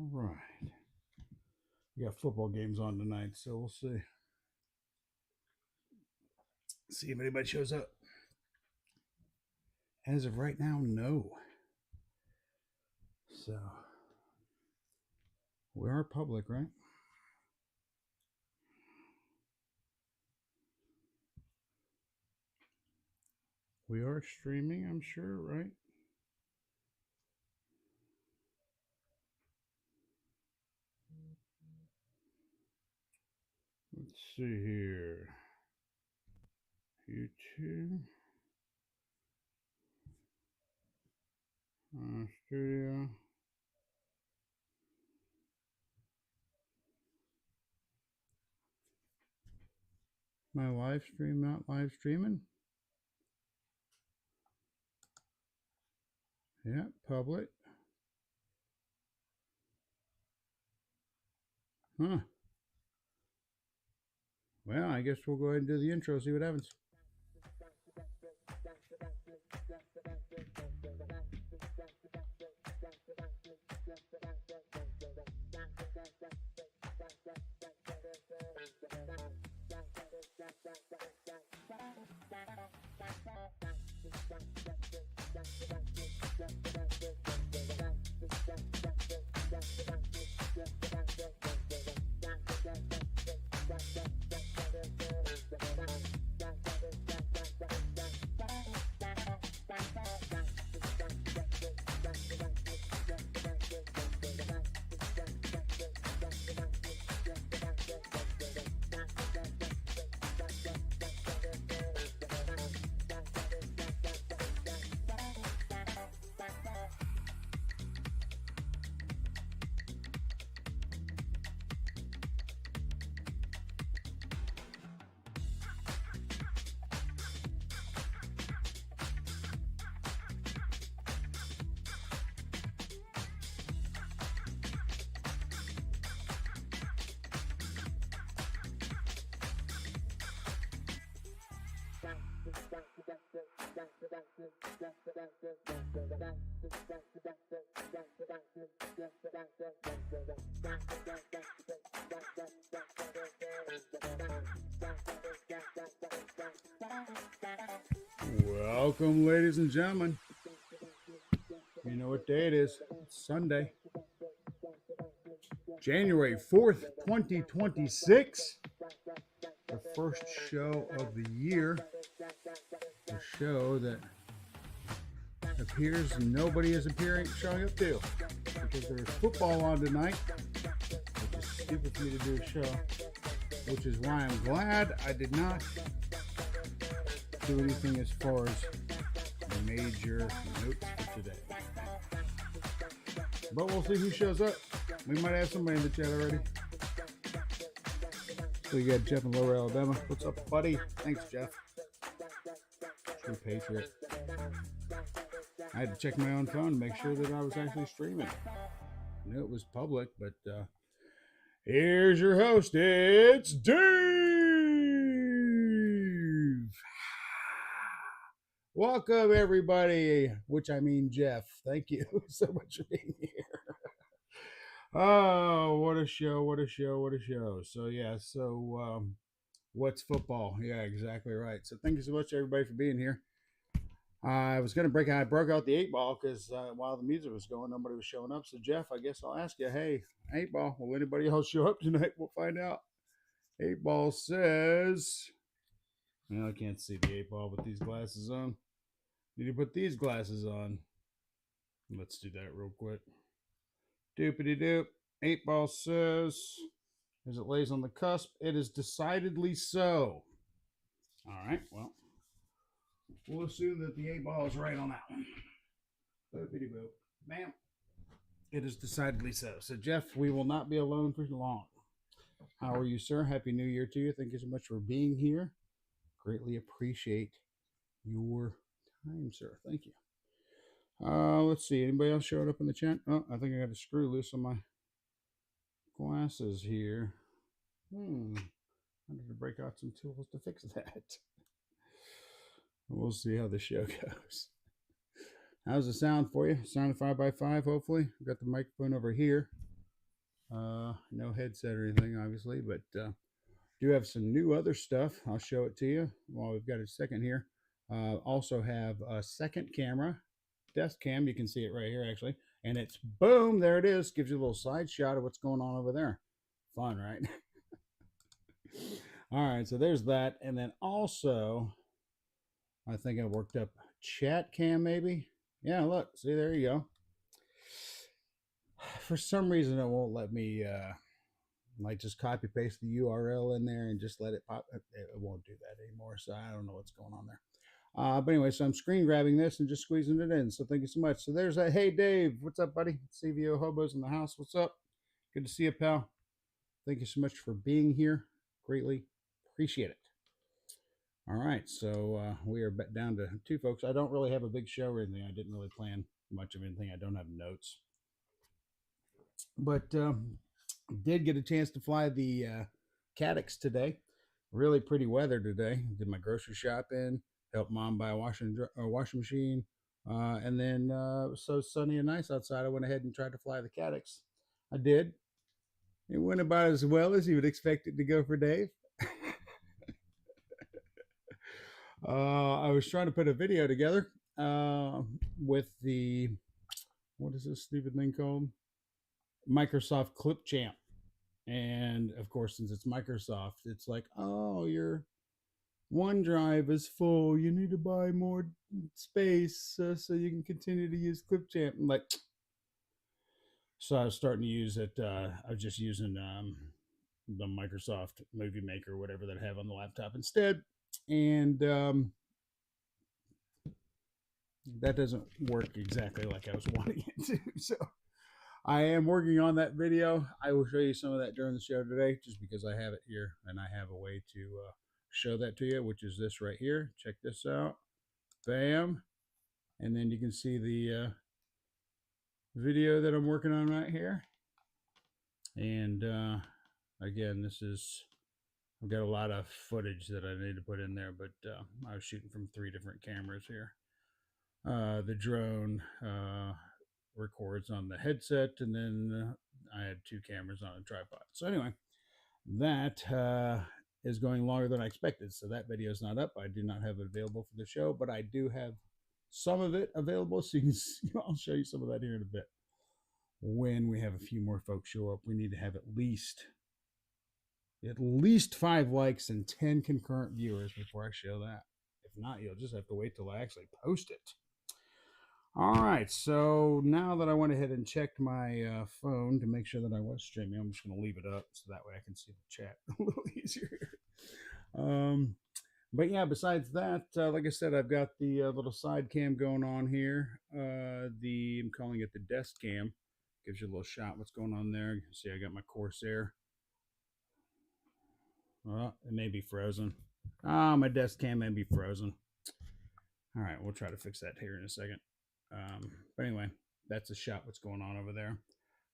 All right. We got football games on tonight, so we'll see. See if anybody shows up. As of right now, no. So we are public, right? We are streaming, I'm sure, right? Let's see here. YouTube. Studio. My live stream not live streaming? Yeah, public. Huh. Well, I guess we'll go ahead and do the intro, see what happens. Welcome, ladies and gentlemen. You know what day it is? It's Sunday, January 4th, 2026. The first show of the year. A show that appears nobody is showing up to because there's football on tonight, which is stupid for me to do a show, which is why I'm glad I did not do anything as far as major notes for today. But we'll see who shows up. We might have somebody in the chat already. So you got Jeff in Lower Alabama. What's up, buddy? Thanks, Jeff. True patriot. I had to check my own phone to make sure that I was actually streaming. I knew it was public, but here's your host. It's Dave. Welcome, everybody, which I mean Jeff. Thank you so much for being here. Oh, what a show, what a show, what a show. So what's football? Yeah, exactly right. So thank you so much, everybody, for being here. I was going to I broke out the 8-ball because while the music was going, nobody was showing up. So, Jeff, I guess I'll ask you, hey, 8-ball, will anybody else show up tonight? We'll find out. 8-ball says, well, I can't see the 8-ball with these glasses on. Need to put these glasses on. Let's do that real quick. Doopity doop. 8-ball says, as it lays on the cusp, it is decidedly so. All right, well, we'll assume that the 8-ball is right on that one. Doopity boop. Bam. It is decidedly so. So, Jeff, we will not be alone for long. How are you, sir? Happy New Year to you. Thank you so much for being here. Greatly appreciate your time, sir. Thank you. Let's see. Anybody else showed up in the chat? Oh, I think I got a screw loose on my glasses here. I need to break out some tools to fix that. We'll see how the show goes. How's the sound for you? Sound 5x5, hopefully. I've got the microphone over here. No headset or anything, obviously, but do have some new other stuff. I'll show it to you while we've got a second here. Also have a second camera, desk cam. You can see it right here, actually. And it's boom, there it is. Gives you a little side shot of what's going on over there. Fun, right? All right, so there's that. And then also, I think I worked up chat cam maybe. Yeah, look, see, there you go. For some reason, it won't let me like just copy paste the URL in there and just let it pop. It won't do that anymore. So I don't know what's going on there. But anyway, so I'm screen grabbing this and just squeezing it in. So thank you so much. So there's that. Hey, Dave, what's up, buddy? CVO Hobos in the house. What's up? Good to see you, pal. Thank you so much for being here. Greatly appreciate it. All right, so we are down to 2 folks. I don't really have a big show or anything. I didn't really plan much of anything. I don't have notes, but did get a chance to fly the Caddx today. Really pretty weather today. Did my grocery shopping, helped mom buy a washing machine, and then it was so sunny and nice outside. I went ahead and tried to fly the Caddx. I did. It went about as well as you would expect it to go for Dave. I was trying to put a video together with the, what is this stupid thing called? Microsoft Clipchamp. And of course, since it's Microsoft, it's like, oh, your OneDrive is full. You need to buy more space so you can continue to use Clipchamp. I'm like, so I was starting to use it. I was just using the Microsoft Movie Maker, whatever that I have on the laptop instead. And that doesn't work exactly like I was wanting it to. So I am working on that video. I will show you some of that during the show today, just because I have it here and I have a way to show that to you, which is this right here. Check this out. Bam. And then you can see the video that I'm working on right here. And again, this is, I've got a lot of footage that I need to put in there, but I was shooting from 3 different cameras here. The drone records on the headset, and then I had 2 cameras on a tripod. So anyway, that is going longer than I expected. So that video is not up. I do not have it available for the show, but I do have some of it available. So you can see, I'll show you some of that here in a bit. When we have a few more folks show up, we need to have at least 5 likes and 10 concurrent viewers before I show that. If not, you'll just have to wait till I actually post it. All right, so now that I went ahead and checked my phone to make sure that I was streaming, I'm just going to leave it up so that way I can see the chat a little easier. But yeah, besides that, like I said, I've got the little side cam going on here. I'm calling it the desk cam. Gives you a little shot what's going on there. You can see I got my Corsair. Well, it may be frozen. My desk cam may be frozen. All right, we'll try to fix that here in a second. But anyway, that's a shot what's going on over there.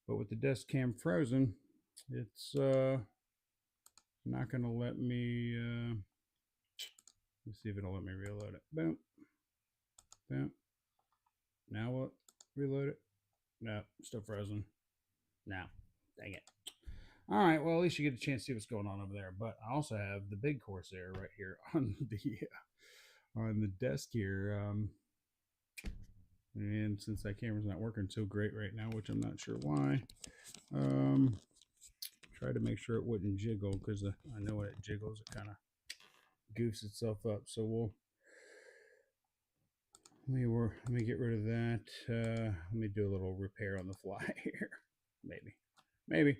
But with the desk cam frozen, it's not going to let me, let's see if it'll let me reload it. Boom. Boom. Now what? Reload it. No, still frozen. Now, dang it. All right, well, at least you get a chance to see what's going on over there. But I also have the big Corsair right here on the desk here. And since that camera's not working so great right now, which I'm not sure why, try to make sure it wouldn't jiggle, because I know when it jiggles, it kind of goofs itself up. So let me get rid of that. Let me do a little repair on the fly here. Maybe.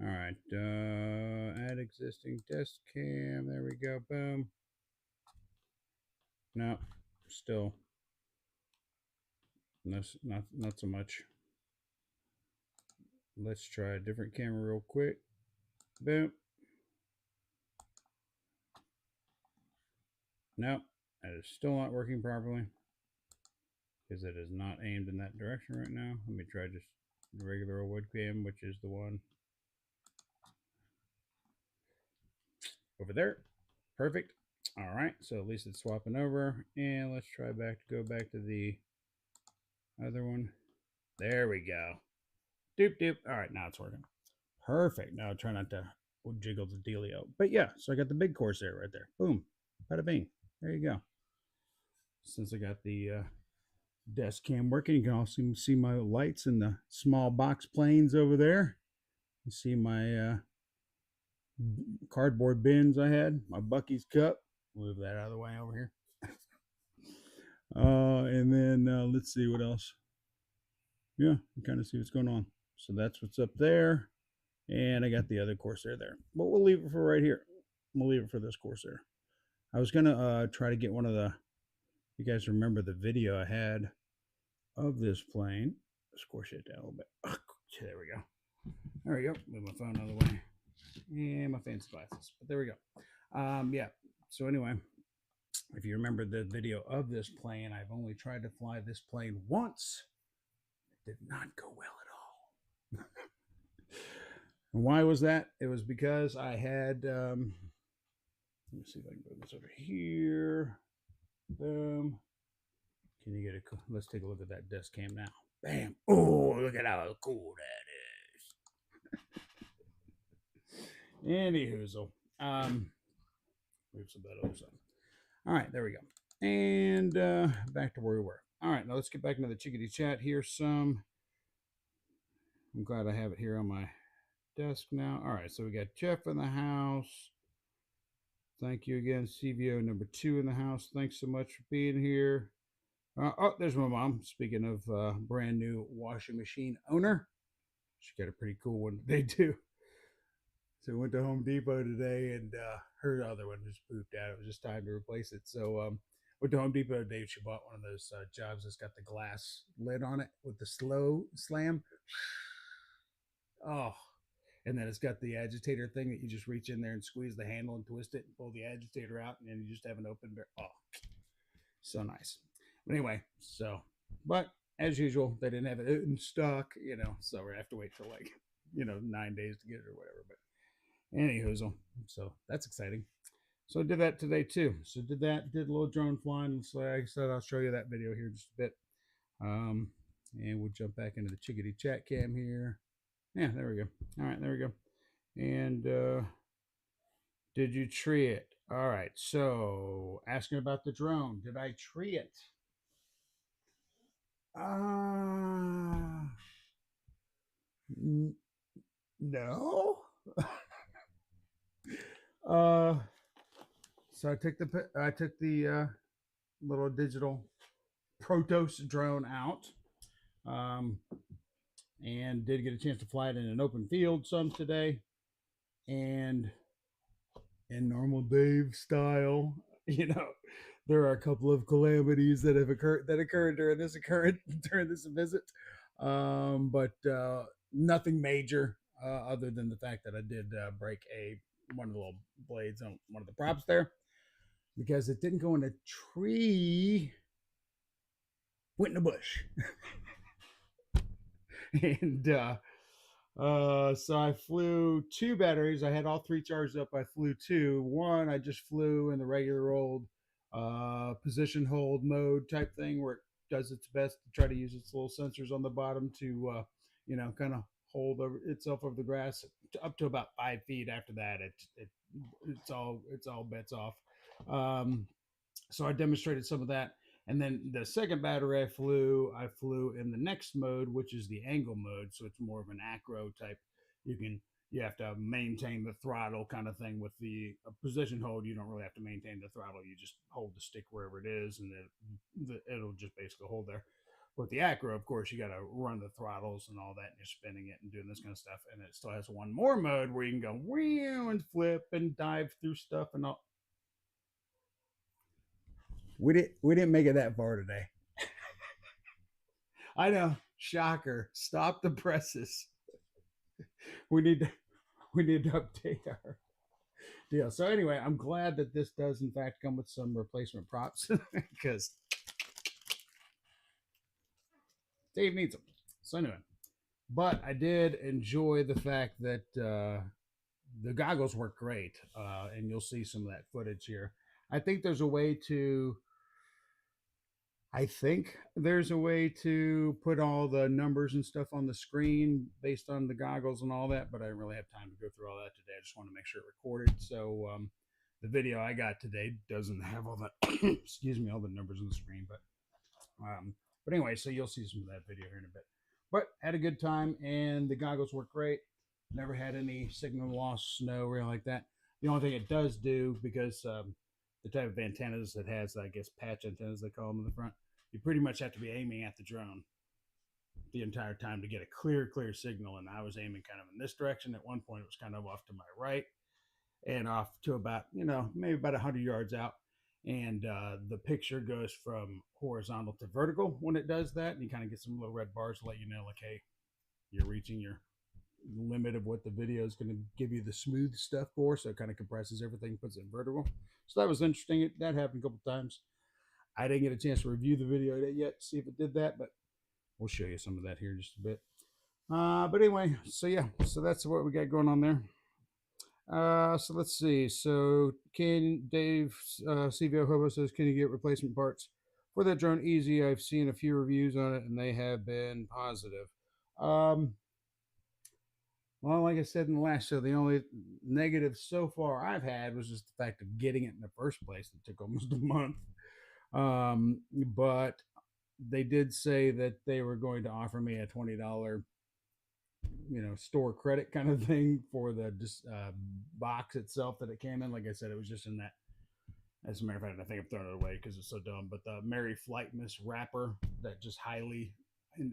All right, add existing desk cam. There we go. Boom. No, still not so much. Let's try a different camera real quick. Boom. Nope, that is still not working properly because it is not aimed in that direction right now. Let me try just the regular old webcam, which is the one over there. Perfect. All right, so at least it's swapping over, and let's try go back to the other one. There we go. Doop doop. All right, now it's working. Perfect. Now try not to jiggle the dealio. But yeah, so I got the big Corsair right there. Boom. Bada bing. There you go. Since I got the desk cam working, you can also see my lights in the small box planes over there. You see my cardboard bins I had, my Bucky's cup. Move that out of the way over here. And then let's see what else. Yeah, you kind of see what's going on. So that's what's up there. And I got the other Corsair there. But we'll leave it for right here. We'll leave it for this Corsair. I was going to try to get one of the, you guys remember the video I had of this plane. Squish it down a little bit. Oh, there we go. There we go. Move my phone out of the way. And my fancy glasses. But there we go. Yeah. So anyway, if you remember the video of this plane, I've only tried to fly this plane once. It did not go well at all. And why was that? It was because I had, let me see if I can put this over here. Boom. Can you get a, let's take a look at that desk cam now. Bam. Oh, look at how cool that is. Anywhoozle. Move some of that other stuff. All right, there we go. And back to where we were. All right, now let's get back into the chickadee chat. Here's some. I'm glad I have it here on my desk now. All right, so we got Jeff in the house. Thank you again, CVO number 2 in the house. Thanks so much for being here. Oh, there's my mom. Speaking of brand new washing machine owner, she got a pretty cool one today too. So we went to Home Depot today, and her other one just pooped out. It was just time to replace it. So went to Home Depot today. She bought one of those jobs that's got the glass lid on it with the slow slam. Oh, and then it's got the agitator thing that you just reach in there and squeeze the handle and twist it and pull the agitator out, and then you just have an open bear. Oh, so nice. But anyway, so, but as usual, they didn't have it in stock, so we have to wait for 9 days to get it or whatever. But anywho, so that's exciting. So I did that today too. So did a little drone flying. So like I said, I'll show you that video here in just a bit. And we'll jump back into the chickadee chat cam here. Yeah, there we go. All right, there we go. And did you tree it? All right, so asking about the drone. Did I tree it? No. So I took the little digital Protos drone out, and did get a chance to fly it in an open field some today, and in normal Dave style, there are a couple of calamities that occurred during this visit, but nothing major, other than the fact that I did break one of the little blades on one of the props there, because it didn't go in a tree, went in a bush. And so I flew 2 batteries. I had all 3 charged up. I flew 2. One I just flew in the regular old position hold mode type thing, where it does its best to try to use its little sensors on the bottom to kind of hold itself over the grass up to about 5 feet. After that, it's all bets off. So I demonstrated some of that. And then the second battery I flew in the next mode, which is the angle mode. So it's more of an acro type. You have to maintain the throttle kind of thing. With the position hold, you don't really have to maintain the throttle. You just hold the stick wherever it is, and it'll just basically hold there. With the acro, of course, you got to run the throttles and all that, and you're spinning it and doing this kind of stuff. And it still has one more mode where you can go and flip and dive through stuff and all. We didn't make it that far today. I know, shocker. Stop the presses. We need to update our deal. So anyway, I'm glad that this does in fact come with some replacement props, because Dave needs them. So anyway, but I did enjoy the fact that the goggles work great, and you'll see some of that footage here. I think there's a way to I think there's a way to put all the numbers and stuff on the screen based on the goggles and all that, but I didn't really have time to go through all that today. I just want to make sure it recorded. So the video I got today doesn't have all the excuse me, all the numbers on the screen, but anyway, so you'll see some of that video here in a bit. But had a good time, and the goggles work great. Never had any signal loss, snow, or anything like that. The only thing it does do, because the type of antennas it has, I guess patch antennas they call them in the front, you pretty much have to be aiming at the drone the entire time to get a clear signal. And I was aiming kind of in this direction. At one point, it was kind of off to my right and off to about, maybe about 100 yards out. And the picture goes from horizontal to vertical when it does that. And you kind of get some little red bars to let you know, like, hey, you're reaching your limit of what the video is going to give you the smooth stuff for. So it kind of compresses everything, puts it in vertical. So that was interesting. That happened a couple times. I didn't get a chance to review the video yet, see if it did that, but we'll show you some of that here in just a bit. But anyway, so yeah, so that's what we got going on there. So let's see. So can Dave CVO Hobo says, can you get replacement parts for that drone easy? I've seen a few reviews on it and they have been positive. Well, like I said in the last show, the only negative so far I've had was just the fact of getting it in the first place. It took almost a month. But they did say that they were going to offer me a $20, store credit kind of thing for the box itself that it came in. Like I said, it was just in that. As a matter of fact, I think I'm throwing it away because it's so dumb. But the Merry Flightmas wrapper that just highly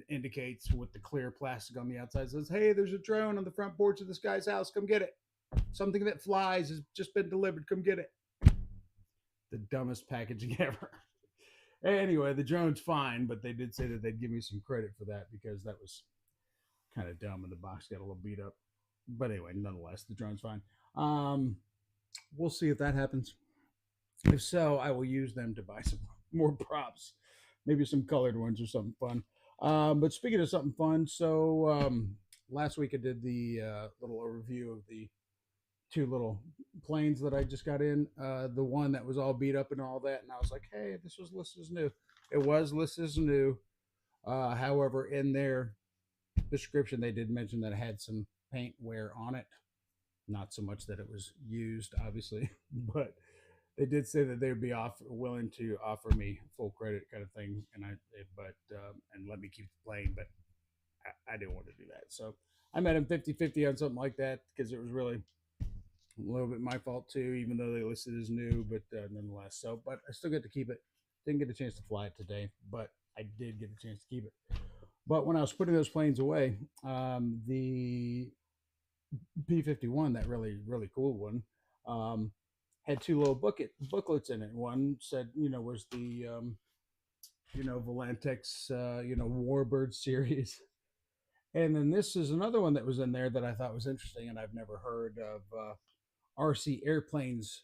indicates with the clear plastic on the outside says, "Hey, there's a drone on the front porch of this guy's house. Come get it. Something that flies has just been delivered. Come get it." The dumbest packaging ever. Anyway, the drone's fine, but they did say that they'd give me some credit for that because that was kind of dumb and the box got a little beat up. But anyway, nonetheless, the drone's fine. We'll see if that happens. If so, I will use them to buy some more props, maybe some colored ones or something fun. But speaking of something fun, so last week I did the little overview of the two little planes that I just got in. The one that was all beat up and all that, and I was like, "Hey, this was listed as new." It was listed as new. However, in their description, they did mention that it had some paint wear on it. Not so much that it was used, obviously, but they did say that they would be willing to offer me full credit, kind of thing, and and let me keep the plane, but I didn't want to do that. So I met him 50-50 on something like that because it was really a little bit my fault too, even though they listed as new, but nonetheless. So, but I still get to keep it. Didn't get a chance to fly it today, but I did get a chance to keep it. But when I was putting those planes away, the P-51, that really cool one, had two little booklets in it. One said, was the Volantex, Warbird series. And then this is another one that was in there that I thought was interesting, and I've never heard of RC Airplanes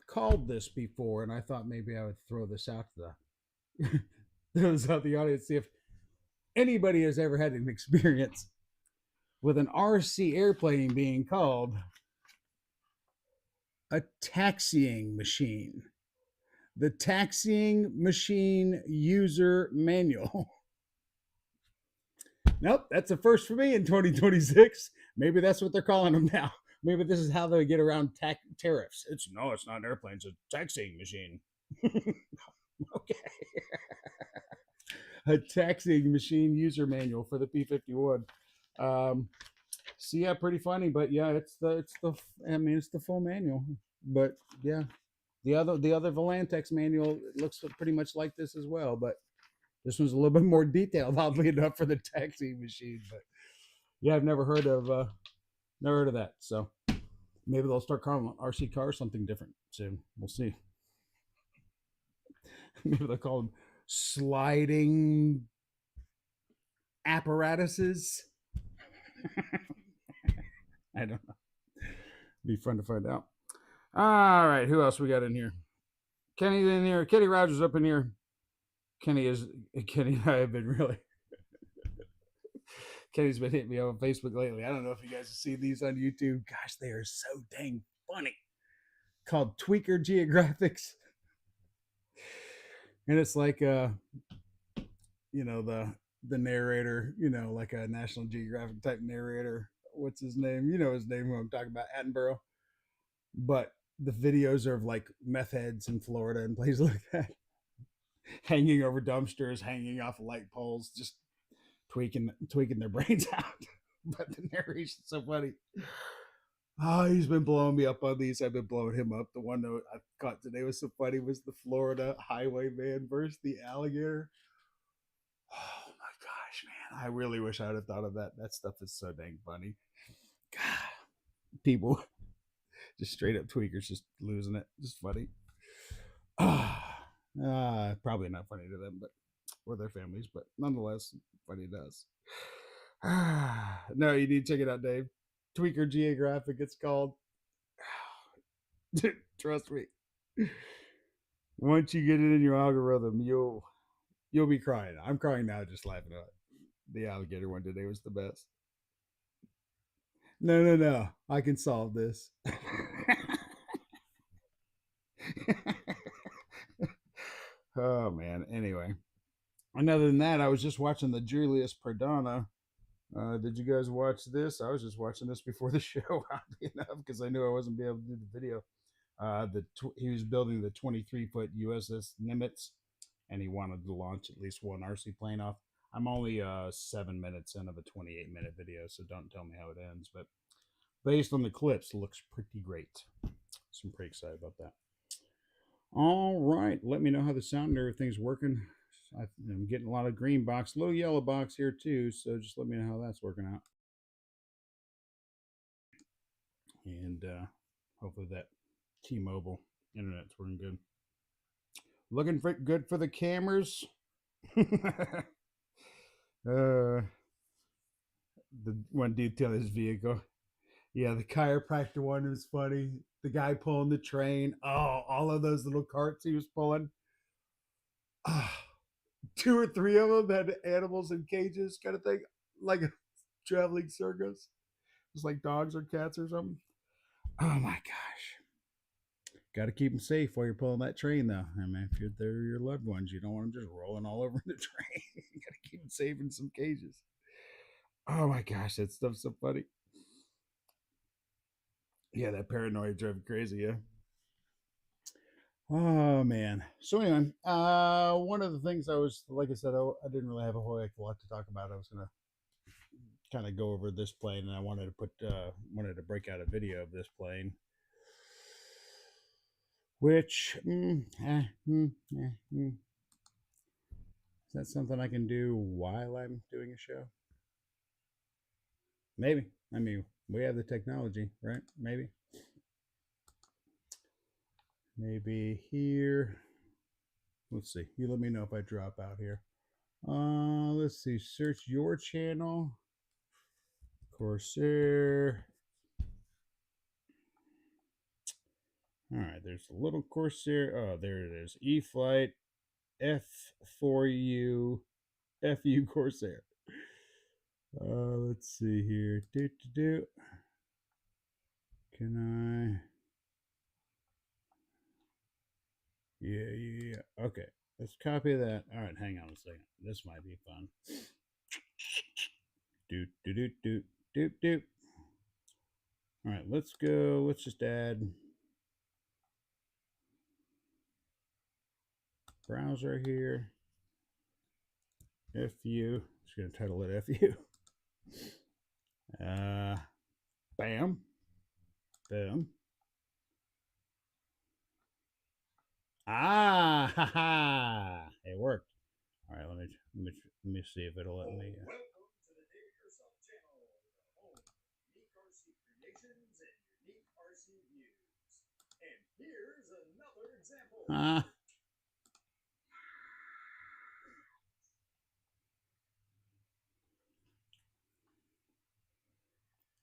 called this before, and I thought maybe I would throw this out to those out the audience, see if anybody has ever had an experience with an RC airplane being called a taxiing machine. The Taxiing Machine User Manual. Nope, that's a first for me in 2026. Maybe that's what they're calling them now. Maybe this is how they get around tariffs. It's not an airplane, it's a taxiing machine. Okay. A taxiing machine user manual for the P-51. So yeah, pretty funny, but yeah, it's the full manual. But yeah, the other Volantex manual looks pretty much like this as well, but this one's a little bit more detailed, oddly enough, for the taxiing machine. But yeah, I've never heard of that. So maybe they'll start calling RC cars something different soon. We'll see. Maybe they'll call them sliding apparatuses. I don't know. Be fun to find out. All right, who else we got in here? Kenny's in here. Kenny Rogers up in here. Kenny and I have been really. Kenny's been hitting me on Facebook lately. I don't know if you guys have seen these on YouTube. Gosh, they are so dang funny. Called Tweaker Geographics. And it's like the narrator, like a National Geographic type narrator. What's his name? You know his name, who I'm talking about, Attenborough. But the videos are of like meth heads in Florida and places like that, hanging over dumpsters, hanging off light poles, just tweaking their brains out. But the narration's so funny. Oh, he's been blowing me up on these. I've been blowing him up. The one that I caught today was so funny was the Florida highwayman versus the alligator. Oh my gosh, man. I really wish I would have thought of that. That stuff is so dang funny. God, people just straight up tweakers just losing it. Just funny. Probably not funny to them, but or their families, but nonetheless, funny to us. No, you need to check it out, Dave. Tweaker Geographic, it's called. Trust me. Once you get it in your algorithm, you'll be crying. I'm crying now just laughing at it. The alligator one today was the best. No, no, no. I can solve this. Oh man. Anyway, and other than that, I was just watching the Julius Perdana. Did you guys watch this? I was just watching this before the show, oddly enough, because I knew I wasn't be able to do the video. He was building the 23-foot USS Nimitz, and he wanted to launch at least one RC plane off. I'm only 7 minutes in of a 28-minute video, so don't tell me how it ends. But based on the clips, it looks pretty great. So I'm pretty excited about that. All right, let me know how the sound and everything's working. I'm getting a lot of green box, little yellow box here too, so just let me know how that's working out. And hopefully that T-Mobile internet's working good. Looking for good for the cameras. The one detail his vehicle. Yeah, the chiropractor one was funny. The guy pulling the train. Oh, all of those little carts he was pulling. Oh, two or three of them had animals in cages, kind of thing, like a traveling circus. It's like dogs or cats or something. Oh my gosh. Got to keep them safe while you're pulling that train, though. I mean, if they're your loved ones, you don't want them just rolling all over the train. You got to keep them safe in some cages. Oh my gosh, that stuff's so funny. Yeah, that paranoid drove crazy. Yeah. Oh man. So anyway, one of the things I was, like I said, I didn't really have a whole heck of a lot to talk about. I was gonna kind of go over this plane, and I wanted to break out a video of this plane, which is that something I can do while I'm doing a show? Maybe. I mean, we have the technology, right? Maybe here. Let's see. You let me know if I drop out here. Let's see. Search your channel. Corsair. All right, there's a little Corsair. Oh, there it is. E-flite F4U FU Corsair. Let's see here. Can I? Yeah. Okay, let's copy that. All right, hang on a second. This might be fun. Doot. All right, let's go. Let's just add browser here. FU. Just gonna title it FU. Bam. Boom. Ah, ha, ha. It worked. All right, let me see if it'll let me. Welcome to the Dave Yourself channel, the home of unique RC creations and unique RC views. And here's another example. I'm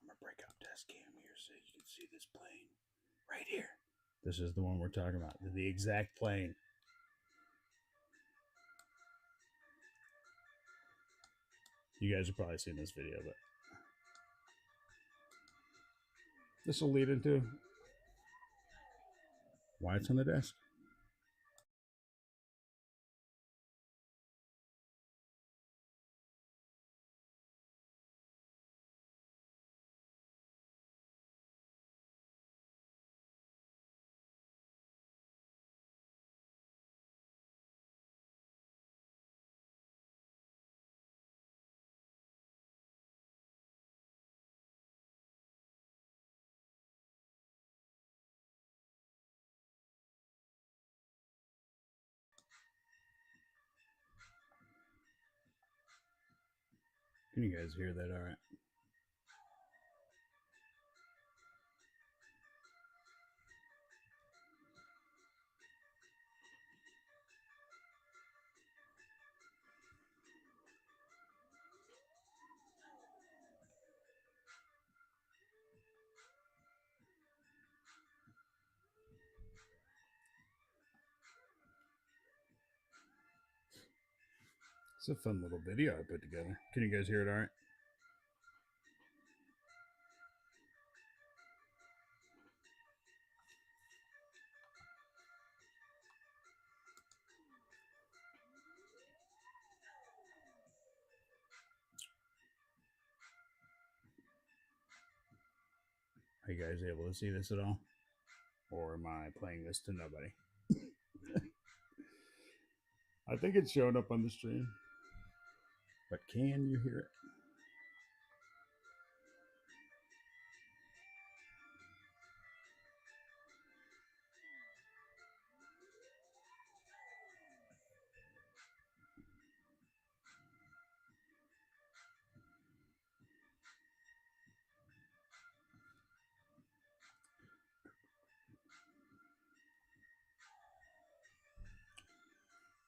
gonna break out test cam here so you can see this plane right here. This is the one we're talking about. The exact plane. You guys have probably seen this video, but this will lead into why it's on the desk. Can you guys hear that? All right. It's a fun little video I put together. Can you guys hear it all right? Are you guys able to see this at all? Or am I playing this to nobody? I think it's showing up on the stream. But can you hear it?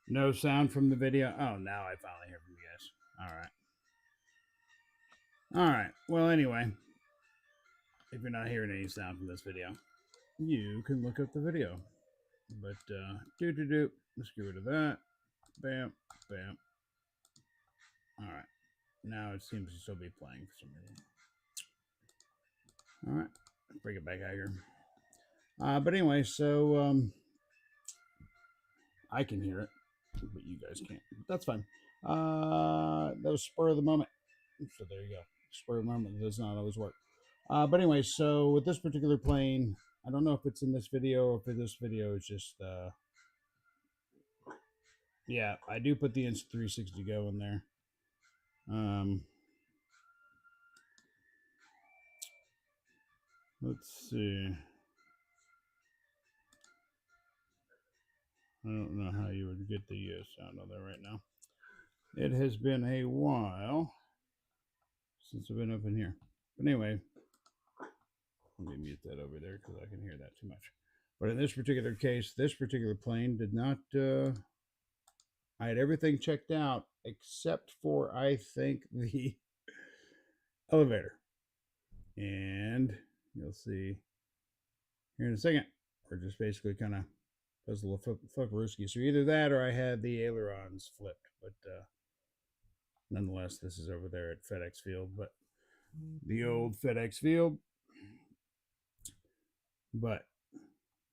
No sound from the video. Oh, now I finally hear from you guys. All right. All right. Well, anyway, if you're not hearing any sound from this video, you can look up the video. But let's get rid of that. Bam, bam. All right. Now it seems to still be playing for some reason. All right. Bring it back out here. But anyway, so I can hear it, but you guys can't. That's fine. That was spur of the moment. So there you go. Spur of the moment does not always work. But anyway, so with this particular plane, I don't know if it's in this video or if this video is just yeah, I do put the Insta360 Go in there. Let's see. I don't know how you would get the sound on there right now. It has been a while since I've been up in here. But anyway, let me mute that over there because I can hear that too much. But in this particular case, this particular plane did not, I had everything checked out except for, I think, the elevator. And you'll see here in a second, we're just basically kind of does a little flipperooski. So either that or I had the ailerons flipped. But nonetheless, this is over there at FedEx Field, but the old FedEx Field. But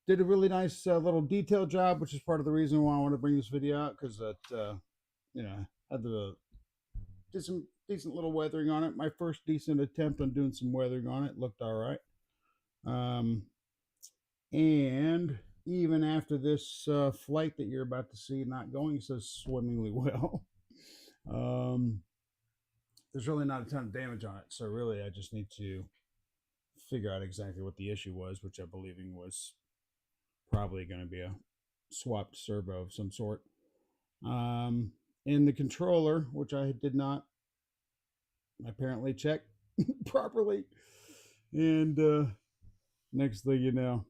did a really nice little detail job, which is part of the reason why I want to bring this video out, because that did some decent little weathering on it. My first decent attempt on doing some weathering on it looked all right. And even after this flight that you're about to see not going so swimmingly well, there's really not a ton of damage on it. So really, I just need to figure out exactly what the issue was, which I believe was probably going to be a swapped servo of some sort. In the controller, which I did not apparently check properly, and next thing you know,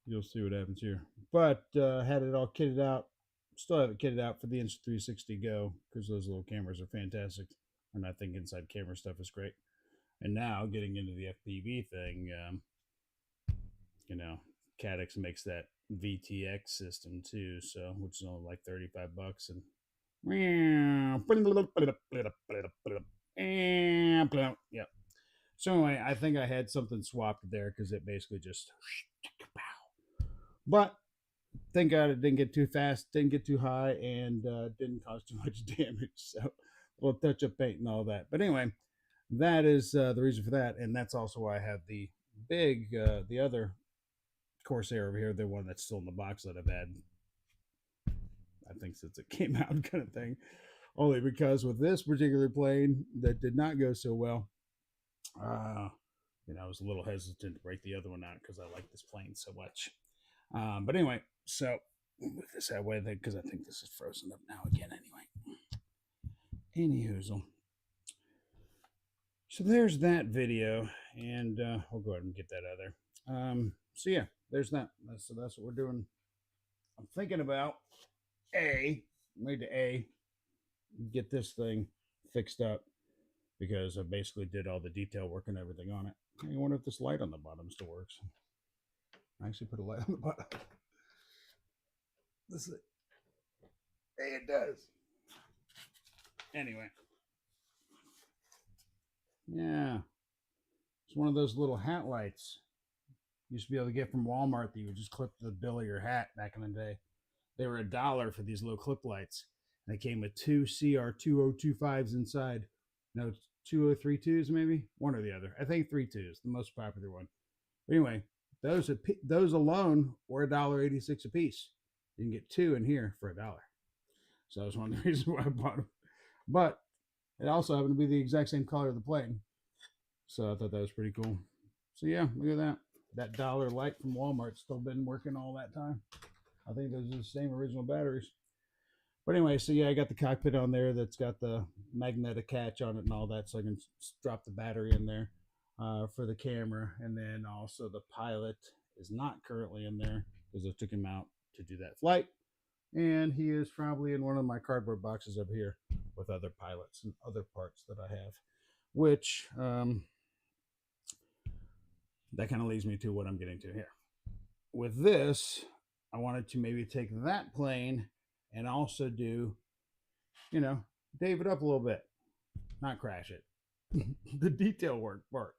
you'll see what happens here. But had it all kitted out. Still have it kitted out for the Insta360 Go because those little cameras are fantastic, and I think inside camera stuff is great. And now getting into the FPV thing, Caddx makes that VTX system too, so which is only like $35, and yeah. So anyway, I think I had something swapped there because it basically just. But thank God it didn't get too fast, didn't get too high, and didn't cause too much damage. So a little touch up paint and all that. But anyway, that is the reason for that, and that's also why I have the big, the other Corsair over here, the one that's still in the box that I've had, I think, since it came out, kind of thing. Only because with this particular plane that did not go so well, I was a little hesitant to break the other one out because I like this plane so much. But anyway, so move this that way because I think this is frozen up now again anyway. Anyhoozle. So there's that video, and I'll go ahead and get that other. So yeah, there's that. So that's what we're doing. I'm thinking about made to get this thing fixed up because I basically did all the detail work and everything on it. I wonder if this light on the bottom still works. I actually put a light on the bottom. This is, hey, it does. Anyway, yeah, it's one of those little hat lights you used to be able to get from Walmart that you would just clip the bill of your hat back in the day. They were $1 for these little clip lights. And they came with two CR2025s inside. No, 2032s maybe? One or the other. I think 32s, the most popular one. But anyway, those alone were $1.86 a piece. You can get two in here for $1. So that was one of the reasons why I bought them. But it also happened to be the exact same color of the plane. So I thought that was pretty cool. So yeah, look at that. That dollar light from Walmart still been working all that time. I think those are the same original batteries. But anyway, so yeah, I got the cockpit on there that's got the magnetic catch on it and all that, so I can drop the battery in there for the camera. And then also the pilot is not currently in there because I took him out to do that flight. And he is probably in one of my cardboard boxes up here with other pilots and other parts that I have, which that kind of leads me to what I'm getting to here. With this, I wanted to maybe take that plane and also do, Dave it up a little bit, not crash it. The detail work part,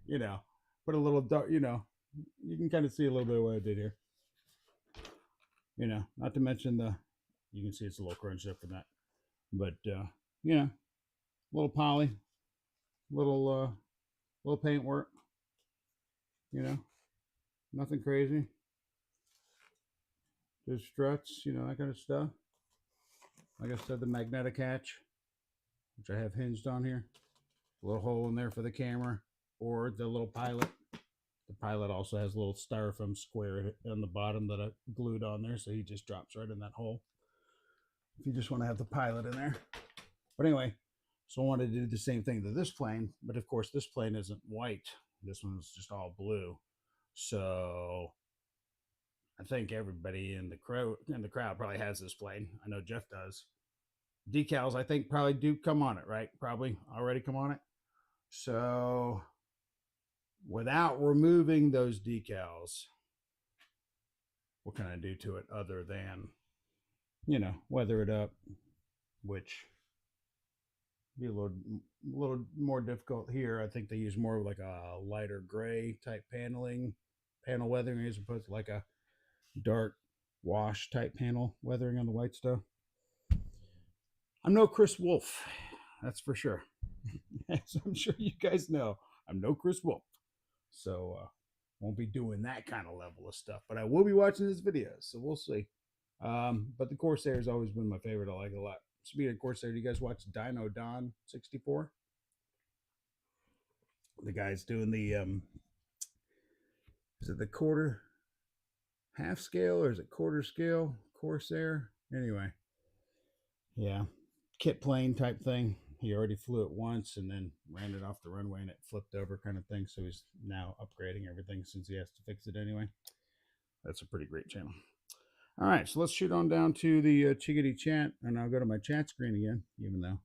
put a little, you can kind of see a little bit of what I did here. Not to mention you can see it's a little crunched up for that, but little poly, little paint work, nothing crazy. There's struts, that kind of stuff. Like I said, the magnetic hatch, which I have hinged on here. A little hole in there for the camera or the little pilot. The pilot also has a little styrofoam square on the bottom that I glued on there, so he just drops right in that hole. If you just want to have the pilot in there. But anyway, so I wanted to do the same thing to this plane, but of course this plane isn't white. This one's just all blue. So I think everybody in the crowd probably has this plane. I know Jeff does. Decals, I think, probably do come on it, right? Probably already come on it. So without removing those decals, what can I do to it other than, weather it up, which be a little more difficult here. I think they use more of like a lighter gray type panel weathering, as opposed to like a dark wash type panel weathering on the white stuff. I'm no Chris Wolf, that's for sure. As I'm sure you guys know, I'm no Chris Wolf. So won't be doing that kind of level of stuff, but I will be watching his videos, so we'll see. But the Corsair has always been my favorite. I like it a lot. Speaking of Corsair, do you guys watch Dino Don 64? The guy's doing the is it the quarter half scale or is it quarter scale Corsair? Anyway, yeah, kit plane type thing. He already flew it once and then ran it off the runway and it flipped over kind of thing. So he's now upgrading everything since he has to fix it anyway. That's a pretty great channel. All right, so let's shoot on down to the Chickadee chat, and I'll go to my chat screen again, even though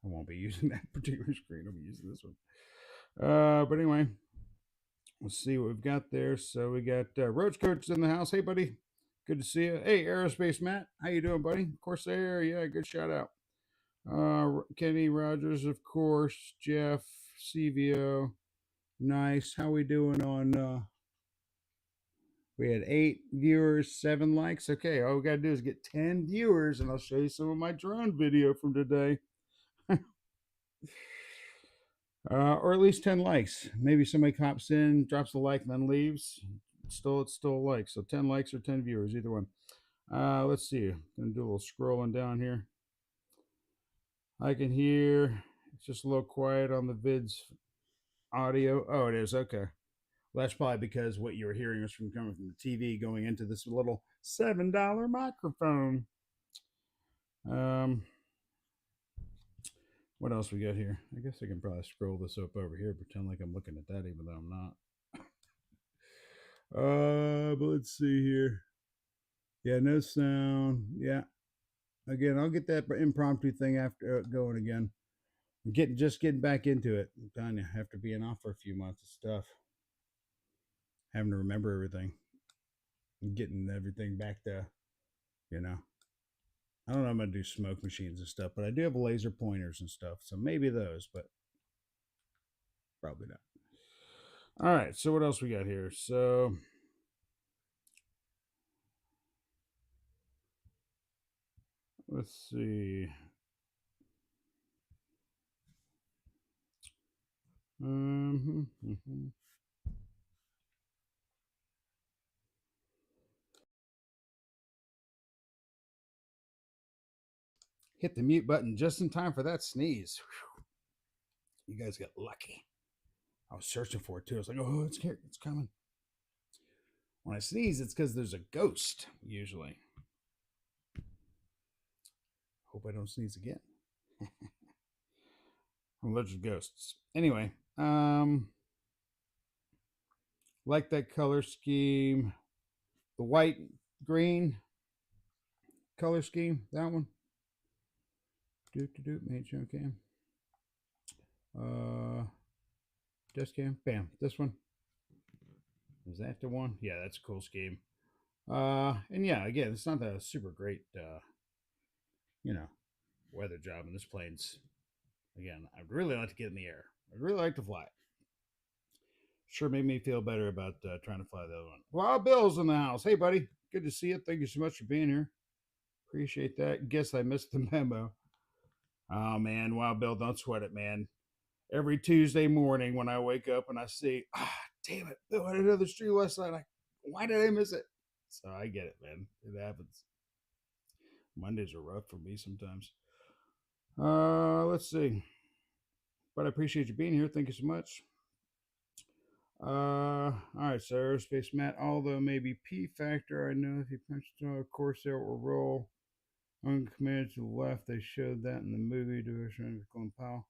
I won't be using that particular screen. I'll be using this one. But anyway, let's see what we've got there. So we got Roach Coach in the house. Hey, buddy. Good to see you. Hey, Aerospace Matt. How you doing, buddy? Corsair. Yeah, good shout out. Kenny Rogers, of course. Jeff, CVO. Nice. How we doing on... we had 8 viewers, 7 likes. Okay, all we got to do is get 10 viewers, and I'll show you some of my drone video from today. Or at least 10 likes. Maybe somebody cops in, drops a like, and then leaves. It's still a like. So 10 likes or 10 viewers, either one. Let's see. I'm going to do a little scrolling down here. I can hear. It's just a little quiet on the vids audio. Oh, it is. Okay. Well, that's probably because what you were hearing was coming from the TV going into this little $7 microphone. What else we got here? I guess I can probably scroll this up over here, pretend like I'm looking at that, even though I'm not. But let's see here. Yeah, no sound. Yeah. Again, I'll get that impromptu thing after going again. Just getting back into it. I'm telling you, after being off for a few months of stuff, having to remember everything, and getting everything back to, you know. I don't know. I'm gonna do smoke machines and stuff, but I do have laser pointers and stuff, so maybe those, but probably not. All right. So what else we got here? So let's see. Mm-hmm. Hit the mute button just in time for that sneeze. Whew. You guys got lucky. I was searching for it too. I was like, oh, it's here. It's coming. When I sneeze, it's because there's a ghost, usually. Hope I don't sneeze again. I'm allergic to ghosts. Anyway, like that color scheme. The white, green color scheme. That one. Made show cam. Desk cam. Bam. This one. Is that the one? Yeah, that's a cool scheme. And yeah, again, it's not a super great, weather job, and this plane's, again, I'd really like to get in the air. I'd really like to fly. Sure made me feel better about trying to fly the other one. Wild Bill's in the house. Hey, buddy. Good to see you. Thank you so much for being here. Appreciate that. Guess I missed the memo. Oh, man. Wild Bill, don't sweat it, man. Every Tuesday morning when I wake up and I see, damn it, Bill had another stream last night. Why did I miss it? So I get it, man. It happens. Mondays are rough for me sometimes. Let's see. But I appreciate you being here. Thank you so much. All right, so aerospace Matt, although maybe P factor, I know if you punched Corsair will roll uncommitted to the left. They showed that in the movie Division of Glen Powell.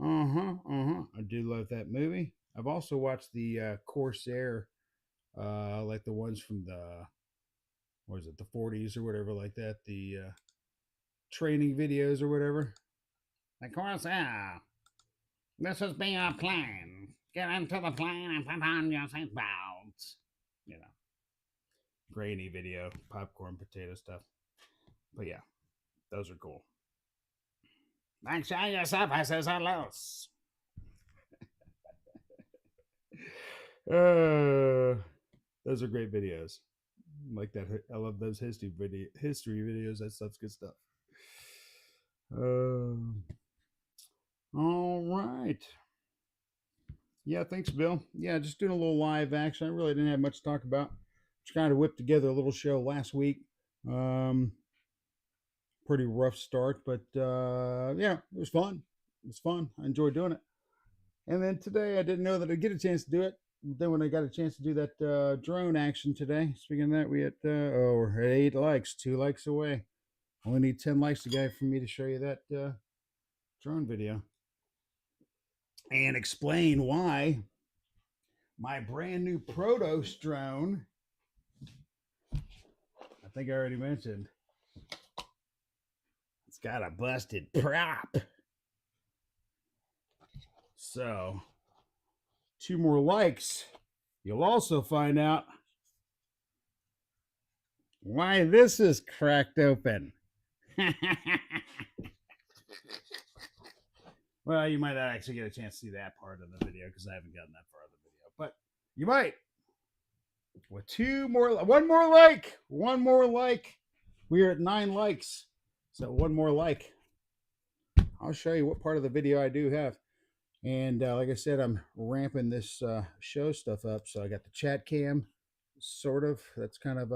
I do love that movie. I've also watched the Corsair, like the ones from the, what is it, the 40s or whatever, like that, the training videos or whatever. The Corsair, this is being a plane. Get into the plane and put on your seatbelts. You know, grainy video, popcorn, potato stuff. But yeah, those are cool. Make sure your surfaces are loose. Those are great videos. Like that. I love those history videos. That stuff's good stuff. All right. Yeah, thanks, Bill. Yeah, just doing a little live action. I really didn't have much to talk about. Just kind of whipped together a little show last week. Pretty rough start, but yeah, it was fun. It was fun. I enjoyed doing it. And then today, I didn't know that I'd get a chance to do it. But then when I got a chance to do that drone action today, speaking of that, we had we're at 8 likes, 2 likes away. Only need 10 likes to get for me to show you that drone video and explain why my brand new Protos drone, I think I already mentioned, it's got a busted prop. So 2 more likes, you'll also find out why this is cracked open. Well, you might not actually get a chance to see that part of the video because I haven't gotten that far of the video, but you might. With one more like. We are at 9 likes, so 1 more like. I'll show you what part of the video I do have. And like I said, I'm ramping this show stuff up. So I got the chat cam, sort of. That's kind of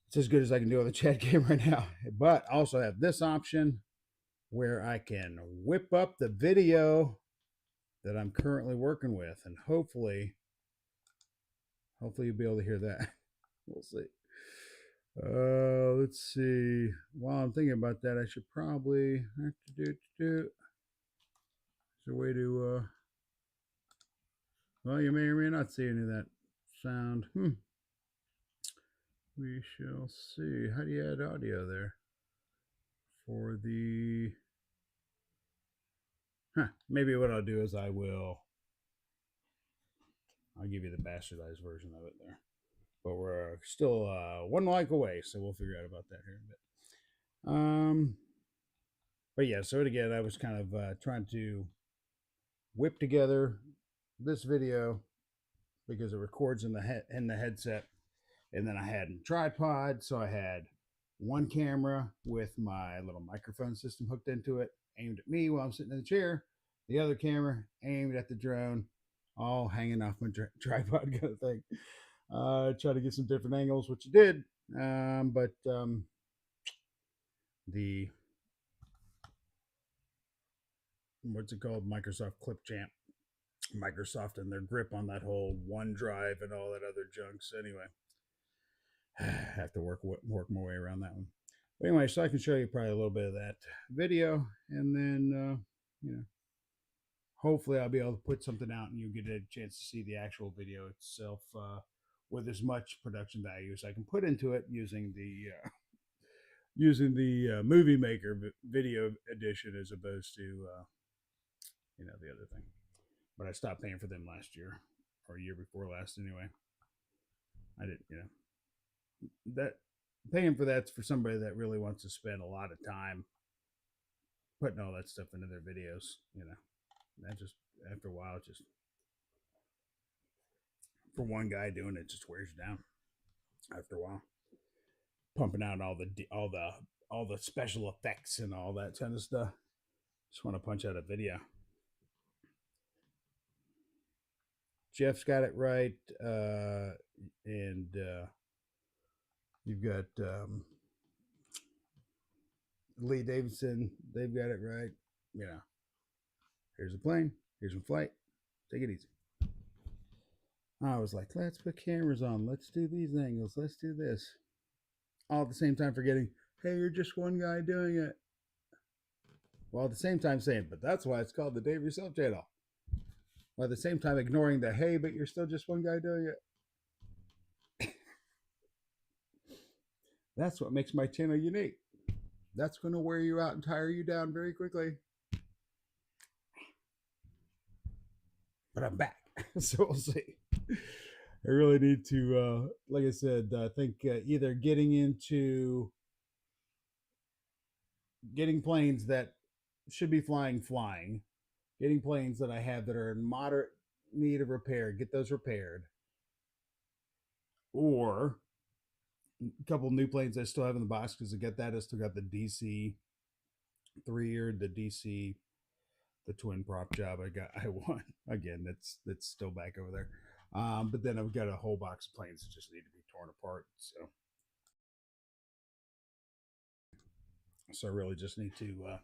it's as good as I can do on the chat cam right now. But I also have this option where I can whip up the video that I'm currently working with, and hopefully you'll be able to hear that. We'll see. Let's see. While I'm thinking about that, I should probably have to do. Is there a way to? Well, you may or may not see any of that sound. We shall see. How do you add audio there? For the. Maybe what I'll do is I'll give you the bastardized version of it there. But we're still one like away, so we'll figure out about that here in a bit. But yeah, so again, I was kind of trying to whip together this video because it records in the headset, and then I had a tripod, so I had one camera with my little microphone system hooked into it, aimed at me while I'm sitting in the chair. The other camera aimed at the drone, all hanging off my tripod kind of thing. Try to get some different angles, which you did, but the what's it called? Microsoft Clipchamp. Microsoft and their grip on that whole OneDrive and all that other junk. So anyway, I have to work my way around that one. But anyway, so I can show you probably a little bit of that video, and then hopefully I'll be able to put something out, and you get a chance to see the actual video itself with as much production value as I can put into it using the Movie Maker video edition as opposed to the other thing. But I stopped paying for them last year, or a year before last anyway. I didn't, that paying for that's for somebody that really wants to spend a lot of time putting all that stuff into their videos. That just after a while, just for one guy doing it, just wears you down. After a while, pumping out all the special effects and all that kind of stuff. Just want to punch out a video. Jeff's got it right, and you've got Lee Davidson. They've got it right. Here's a plane. Here's a flight. Take it easy. I was like, let's put cameras on. Let's do these angles. Let's do this. All at the same time forgetting, hey, you're just one guy doing it. While at the same time saying, but that's why it's called the Dave Yourself channel. While at the same time ignoring the, hey, but you're still just one guy doing it. That's what makes my channel unique. That's going to wear you out and tire you down very quickly. But I'm back. So we'll see. I really need to, like I said, I think either getting planes that should be flying, getting planes that I have that are in moderate need of repair, get those repaired, or a couple new planes I still have in the box because I still got the DC 3 or the DC, the twin prop job I won again. That's still back over there. But then I've got a whole box of planes that just need to be torn apart. So I really just need to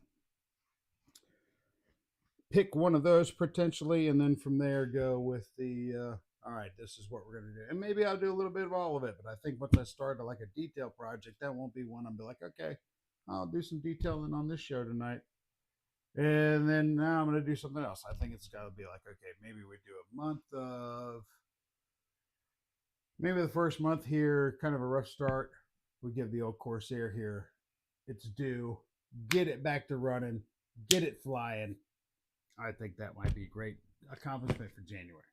pick one of those potentially, and then from there go with the all right, this is what we're going to do. And maybe I'll do a little bit of all of it, but I think once I start like a detail project, that won't be one. I'll be like, okay, I'll do some detailing on this show tonight. And then now I'm going to do something else. I think it's got to be like, okay, maybe we do a month of, maybe the first month here, kind of a rough start. We give the old Corsair here its due, get it back to running, get it flying. I think that might be a great accomplishment for January.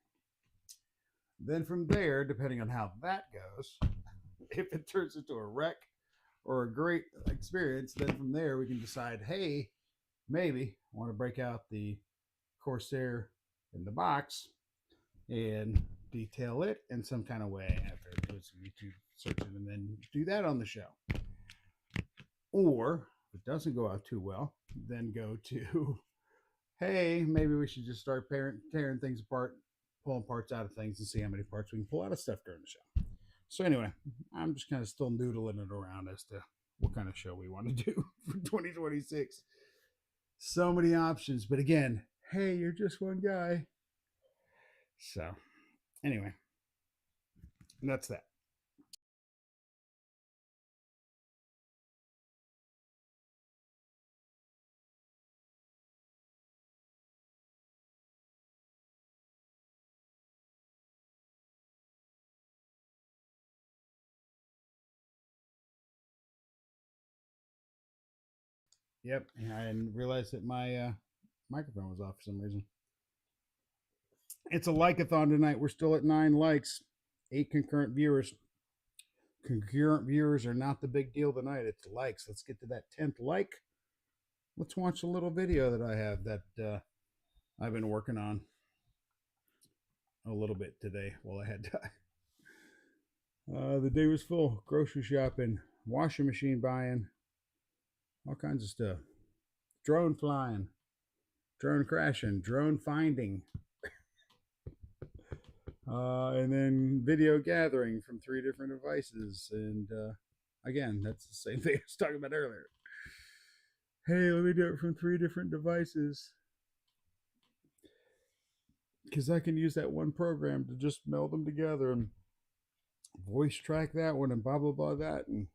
Then from there, depending on how that goes, if it turns into a wreck or a great experience, then from there we can decide, hey, maybe I want to break out the Corsair in the box and detail it in some kind of way after I do some YouTube searching and then do that on the show. Or if it doesn't go out too well, then go to, hey, maybe we should just start tearing things apart, pulling parts out of things and see how many parts we can pull out of stuff during the show. So anyway, I'm just kind of still noodling it around as to what kind of show we want to do for 2026. So many options, but again, hey, you're just one guy. So anyway, that's that. Yep. I didn't realize that my microphone was off for some reason. It's a like-a-thon tonight. We're still at 9 likes, 8 concurrent viewers. Concurrent viewers are not the big deal tonight. It's likes. Let's get to that 10th like. Let's watch a little video that I have that I've been working on a little bit today while I had time. The day was full. Grocery shopping, washing machine buying, all kinds of stuff. Drone flying, drone crashing, drone finding, and then video gathering from 3 different devices. And again, that's the same thing I was talking about earlier. Hey, let me do it from 3 different devices because I can use that one program to just meld them together and voice track that one and blah blah blah that, and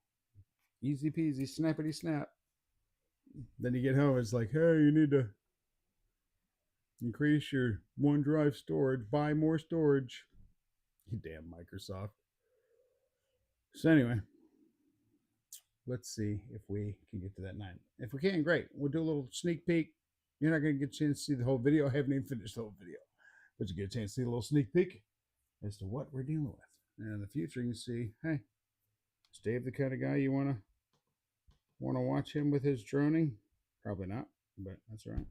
easy peasy snappity snap. Then you get home, it's like, hey, you need to increase your OneDrive storage, buy more storage. You damn Microsoft. So anyway, let's see if we can get to that 9. If we can, great. We'll do a little sneak peek. You're not going to get a chance to see the whole video. I haven't even finished the whole video, but you get a chance to see a little sneak peek as to what we're dealing with. And in the future, you can see, hey, is Dave the kind of guy you want to watch him with his droning? Probably not, but that's all right.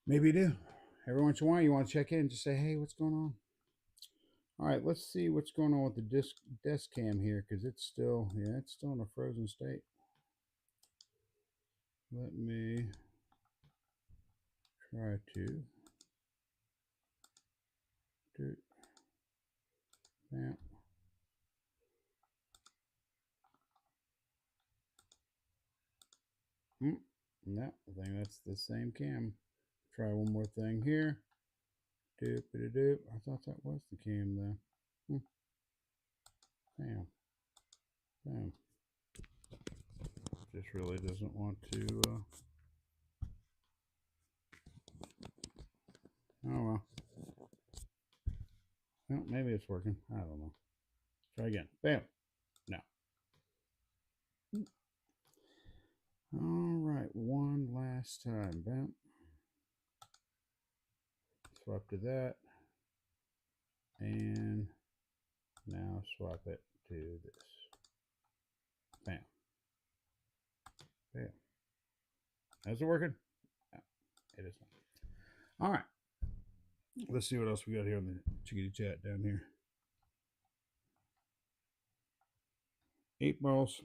Maybe you do. Every once in a while, you want to check in and just say, hey, what's going on? All right, let's see what's going on with the desk cam here, because it's still in a frozen state. Let me try to do that. No, I think that's the same cam. Try one more thing here. Doop-a-doop. I thought that was the cam though. Damn. Damn. Just really doesn't want to. Oh well. Well, maybe it's working. I don't know. Try again. Bam. No. All right. One last time. Bam. Swap to that. And now swap it to this. Bam. Bam. Is it working? No, it is not. All right. Let's see what else we got here on the chickadee chat down here. 8 balls.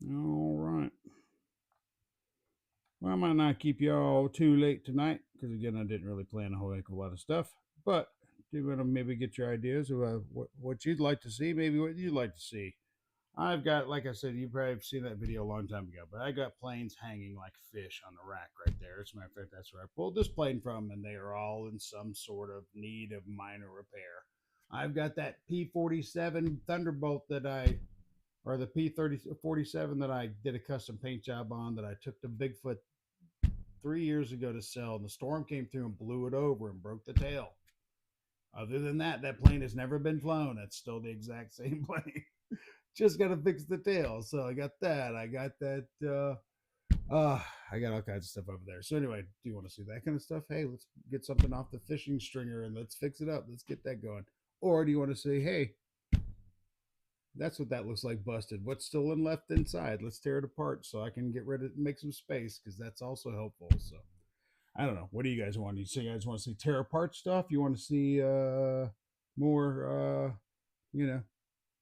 All right. Well, I might not keep y'all too late tonight because, again, I didn't really plan a whole heck of a lot of stuff. But do want to maybe get your ideas of what you'd like to see, maybe what you'd like to see. I've got, like I said, you probably have seen that video a long time ago, but I got planes hanging like fish on the rack right there. As a matter of fact, that's where I pulled this plane from, and they are all in some sort of need of minor repair. I've got that P-47 Thunderbolt or the P-47 that I did a custom paint job on that I took to Bigfoot 3 years ago to sell, and the storm came through and blew it over and broke the tail. Other than that, that plane has never been flown. It's still the exact same plane. Just got to fix the tail. So I got that. I got that. I got all kinds of stuff over there. So anyway, do you want to see that kind of stuff? Hey, let's get something off the fishing stringer and let's fix it up. Let's get that going. Or do you want to say, hey, that's what that looks like busted. What's still left inside? Let's tear it apart so I can get rid of it and make some space, because that's also helpful. So I don't know. What do you guys want? You guys want to see tear apart stuff? You want to see more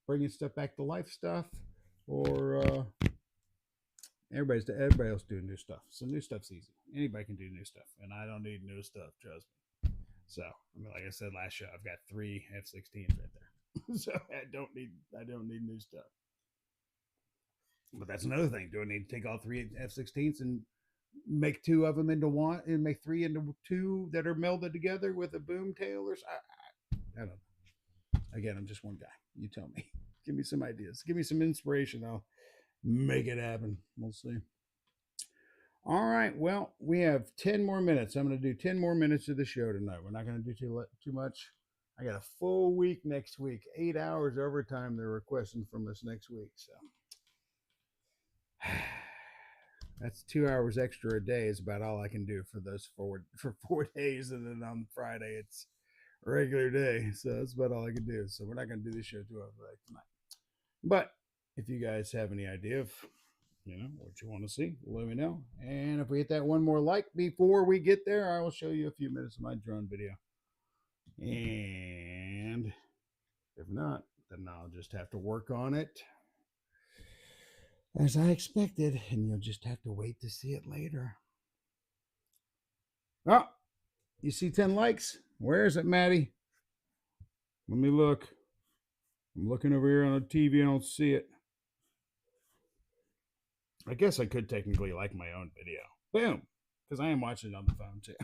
bringing stuff back to life stuff, or everybody else doing new stuff. So new stuff's easy. Anybody can do new stuff, and I don't need new stuff, trust me. So I mean, like I said last show, I've got 3 F-16s right there. So I don't need new stuff. But that's another thing. Do I need to take all 3 F-16s and make 2 of them into one, and make 3 into 2 that are melded together with a boom tail? Or I don't know. Again, I'm just one guy. You tell me. Give me some ideas. Give me some inspiration. I'll make it happen. We'll see. All right. Well, we have 10 more minutes. I'm going to do 10 more minutes of the show tonight. We're not going to do too much. I got a full week next week. 8 hours overtime they're requesting from us next week. So That's 2 hours extra a day is about all I can do for those for 4 days, and then on Friday it's a regular day. So that's about all I can do. So we're not gonna do this show 2 hours tonight. But if you guys have any idea of what you want to see, let me know. And if we hit that one more like before we get there, I will show you a few minutes of my drone video. And if not, then I'll just have to work on it as I expected, and you'll just have to wait to see it later. Oh, you see 10 likes? Where is it, Maddie? Let me look. I'm looking over here on the TV. I don't see it. I guess I could technically like my own video. Boom. Because I am watching it on the phone too.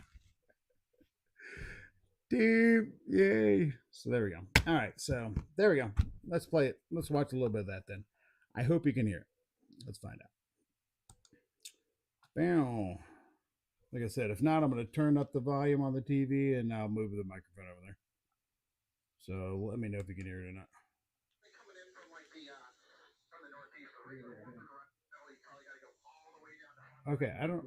Dude, yay. So there we go. All right, so there we go. Let's play it. Let's watch a little bit of that then. I hope you can hear it. Let's find out. Bam. Like I said, if not, I'm going to turn up the volume on the TV and I'll move the microphone over there. So let me know if you can hear it or not. Okay, I don't.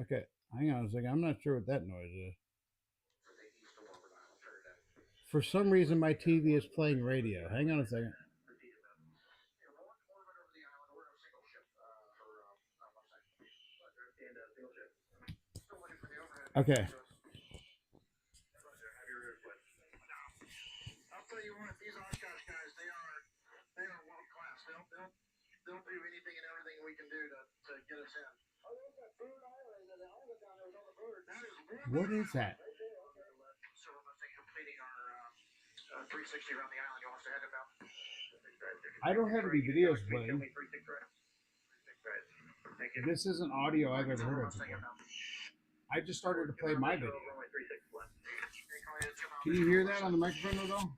Okay, hang on a second. I'm not sure what that noise is. For some reason, my TV is playing radio. Hang on a second. Okay. I'll tell you what, these Oshkosh guys, they are world class. They'll do anything and everything we can do to get us in. What is that? So we're completing our 360 around the island. You want us to head about? I don't have any videos playing. This isn't audio I've ever heard of before. I just started to play my video. Can you hear that on the microphone at all?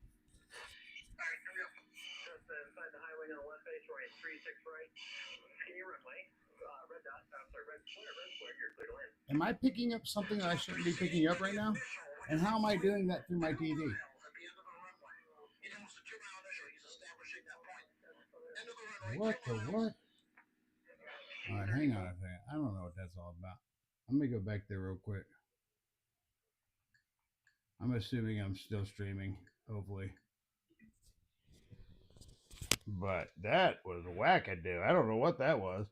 Am I picking up something that I shouldn't be picking up right now? And how am I doing that through my TV? What the what? All right, hang on a second. I don't know what that's all about. Let me go back there real quick. I'm assuming I'm still streaming, hopefully. But that was wackadoo. I don't know what that was.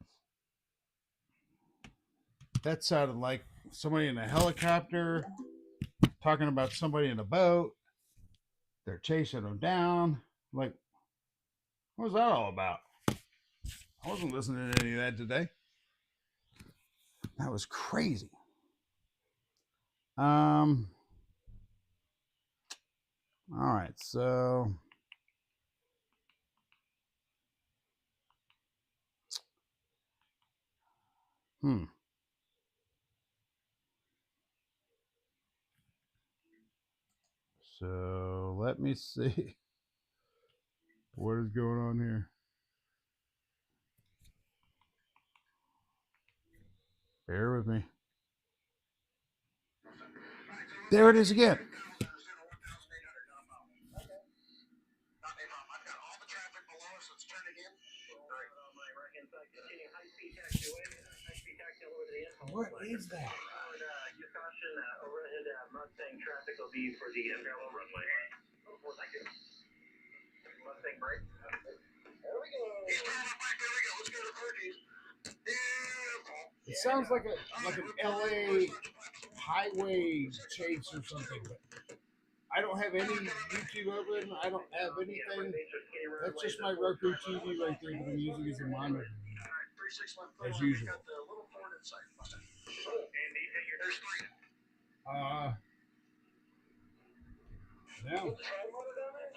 That sounded like somebody in a helicopter talking about somebody in a boat. They're chasing them down. Like, what was that all about? I wasn't listening to any of that today. That was crazy. All right, so So let me see what is going on here. Bear with me. There it is again. What is that? Overhead Mustang traffic will be for the parallel runway. Mustang break. There we go. Let's go to Purdy's. It sounds like an LA highway chase or something. But I don't have any YouTube open. I don't have anything. That's just my Roku TV right there that I'm using as a monitor. As usual. No. No.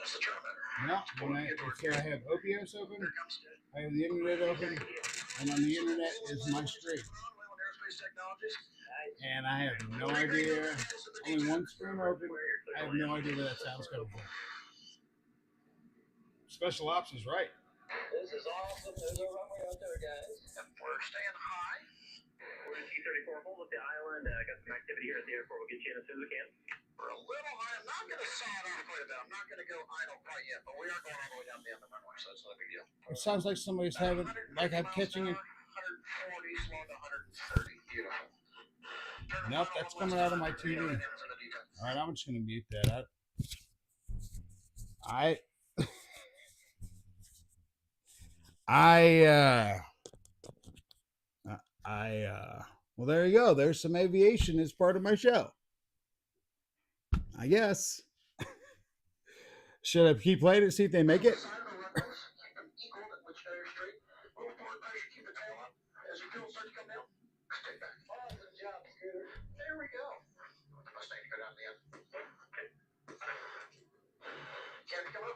So I have OBS open. I have the internet open. And on the internet is my stream. And I have no idea. Only one screen open. I have no idea where that sound's coming from. Special Ops is right. This is awesome. There's a runway out there, guys. We're staying high. We're at T-34. Hold up the island. Got some activity here at the airport. We'll get you in as soon as we can. We're a little high. I'm not going to saw it off quite a bit. I'm not going to go idle quite yet, but we are going all the way down the end of the runway, so that's not a big deal. It sounds like somebody's having, like I'm catching it. 140, slow to 130. Beautiful. Nope, that's coming out of my TV. All right, I'm just going to mute that out. Well, there you go. There's some aviation as part of my show. I guess. Should I keep playing it, see if they make it? There we go. Mustang to go down the end. Can't come up.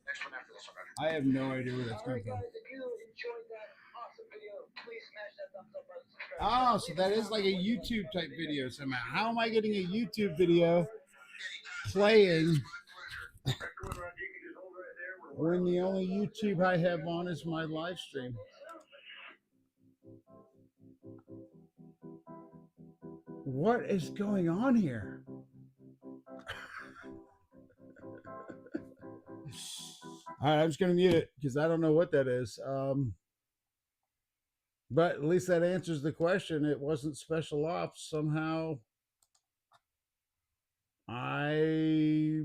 Next one after this one. I have no idea where that's coming from. Guys, if you enjoyed that awesome video, please smash that thumbs up button. Subscribe. Oh, so that is like a YouTube type video somehow. How am I getting a YouTube video playing when the only YouTube I have on is my live stream? What is going on here? All right, I'm just going to mute it because I don't know what that is. But at least that answers the question. It wasn't special ops. Somehow I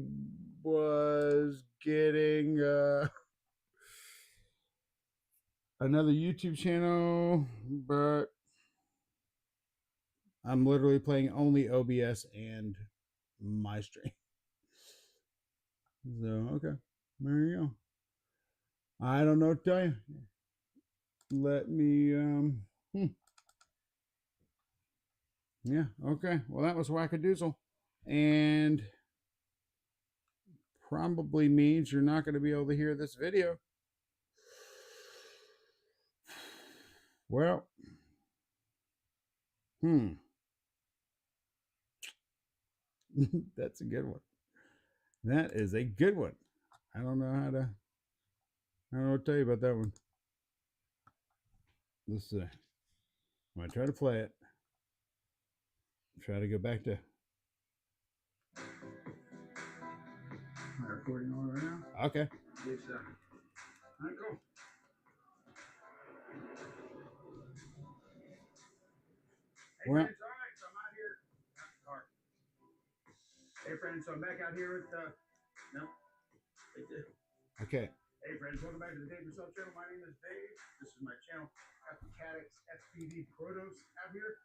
was getting another YouTube channel, but I'm literally playing only OBS and my stream. So, okay. There you go. I don't know what to tell you. Let me, yeah, okay. Well, that was Wackadoozle. And probably means you're not going to be able to hear this video. Well, that's a good one. That is a good one. I don't know how to, I don't know what to tell you about that one. Let's see. I'm going to try to play it. Try to go back to. Am I recording on right now? Okay. Yes, sir. All right, cool. Hey, Well, friends, all right, so I'm out here. Hey, friends, so I'm back out here with, no. Okay. Hey, friends, welcome back to the Dave Yourself channel. My name is Dave. This is my channel. Got the Caddx FPV Protos out here.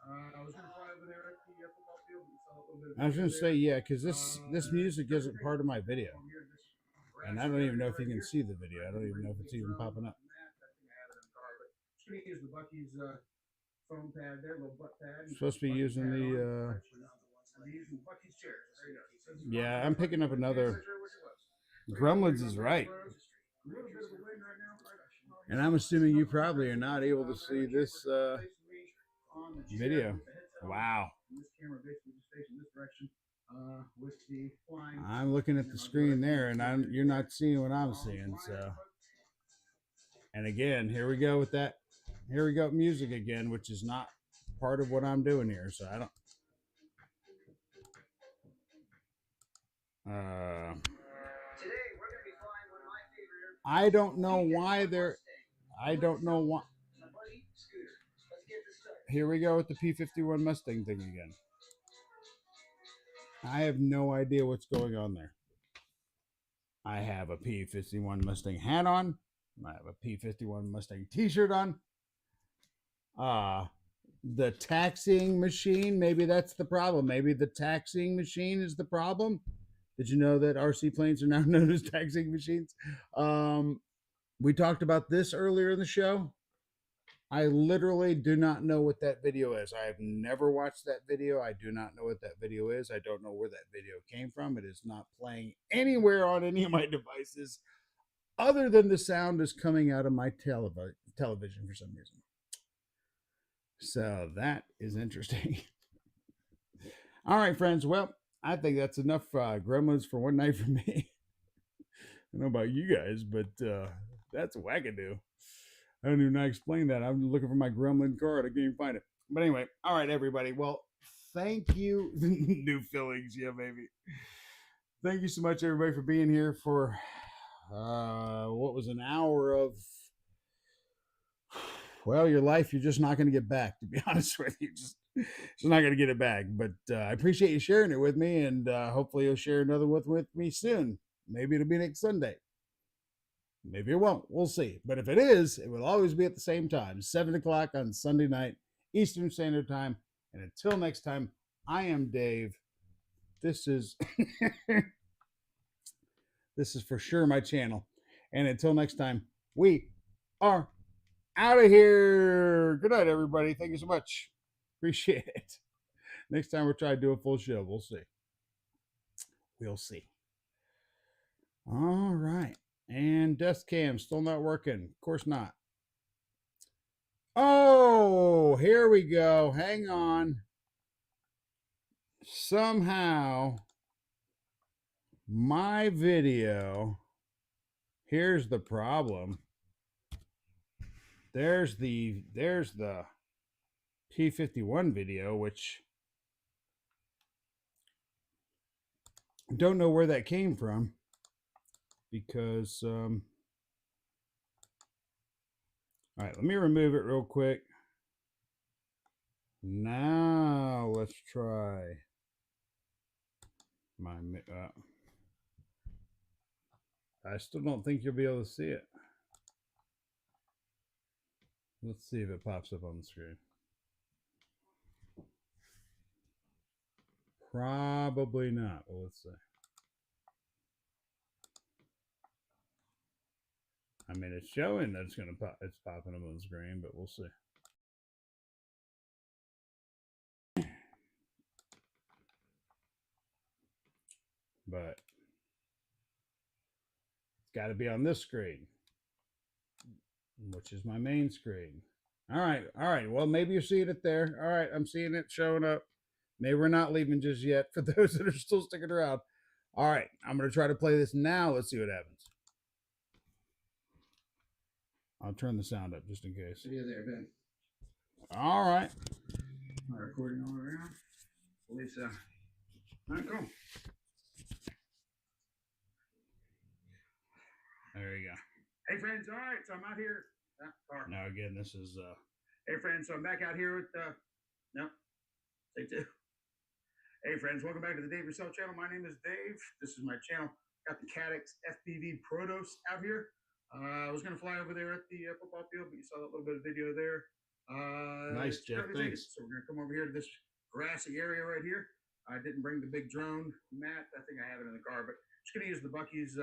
I was going to fly over there at the football field and saw a little bit of. I was going to say, yeah, because this music isn't part of my video. And I don't even know if you can see the video. I don't even know if it's even popping up. Just going to use the Bucky's foam pad there, little butt pad. Supposed to be using the. Yeah, I'm picking up another. Gremlins is right. And I'm assuming you probably are not able to see this video. Wow. I'm looking at the screen there, and you're not seeing what I'm seeing. So, and again, here we go with that. Here we go, music again, which is not part of what I'm doing here. So I don't. I don't know why they're. I don't know why. Here we go with the P-51 Mustang thing again. I have no idea what's going on there. I have a P-51 Mustang hat on. I have a P-51 Mustang t-shirt on. The taxiing machine, maybe that's the problem. Maybe the taxiing machine is the problem. Did you know that RC planes are now known as taxiing machines? We talked about this earlier in the show. I literally do not know what that video is. I have never watched that video. I do not know what that video is. I don't know where that video came from. It is not playing anywhere on any of my devices other than the sound is coming out of my television for some reason. So that is interesting. All right, friends. Well, I think that's enough Gremlins for one night for me. I don't know about you guys, but that's wackadoo. I don't even know how to explain that. I'm looking for my gremlin card. I can't even find it. But anyway, all right, everybody. Well, thank you. New fillings, yeah, baby. Thank you so much, everybody, for being here for what was an hour of, well, your life you're just not going to get back, to be honest with you. Just not going to get it back. But I appreciate you sharing it with me, and hopefully you'll share another with me soon. Maybe it'll be next Sunday. Maybe it won't. We'll see. But if it is, it will always be at the same time, 7 o'clock on Sunday night, Eastern Standard Time. And until next time, I am Dave. This is this is for sure my channel. And until next time, we are out of here. Good night, everybody. Thank you so much. Appreciate it. Next time we'll try to do a full show. We'll see. We'll see. All right. And desk cam still not working. Of course not. Oh, here we go. Hang on. Somehow my video, here's the problem. There's the P51 video, which I don't know where that came from, because all right, let me remove it real quick. Now let's try my I still don't think you'll be able to see it. Let's see if it pops up on the screen. Probably not. Well, let's see. I mean, it's showing that it's gonna pop. It's popping up on the screen, but we'll see. But it's got to be on this screen, which is my main screen. All right. Well, maybe you're seeing it there. All right, I'm seeing it showing up. Maybe we're not leaving just yet for those that are still sticking around. All right, I'm going to try to play this now. Let's see what happens. I'll turn the sound up just in case. Yeah, there, Ben. All right. My recording all around. Lisa. All right, cool. There you go. Hey, friends. All right, so I'm out here. Now, again, this is... Hey, friends. So I'm back out here with... No. Take two. Hey, friends. Welcome back to the Dave Yourself channel. My name is Dave. This is my channel. Got the Caddx FPV Protos out here. I was going to fly over there at the football field, but you saw that little bit of video there. Nice, Jeff. Thanks. So we're going to come over here to this grassy area right here. I didn't bring the big drone mat. I think I have it in the car, but just going to use the Buc-ee's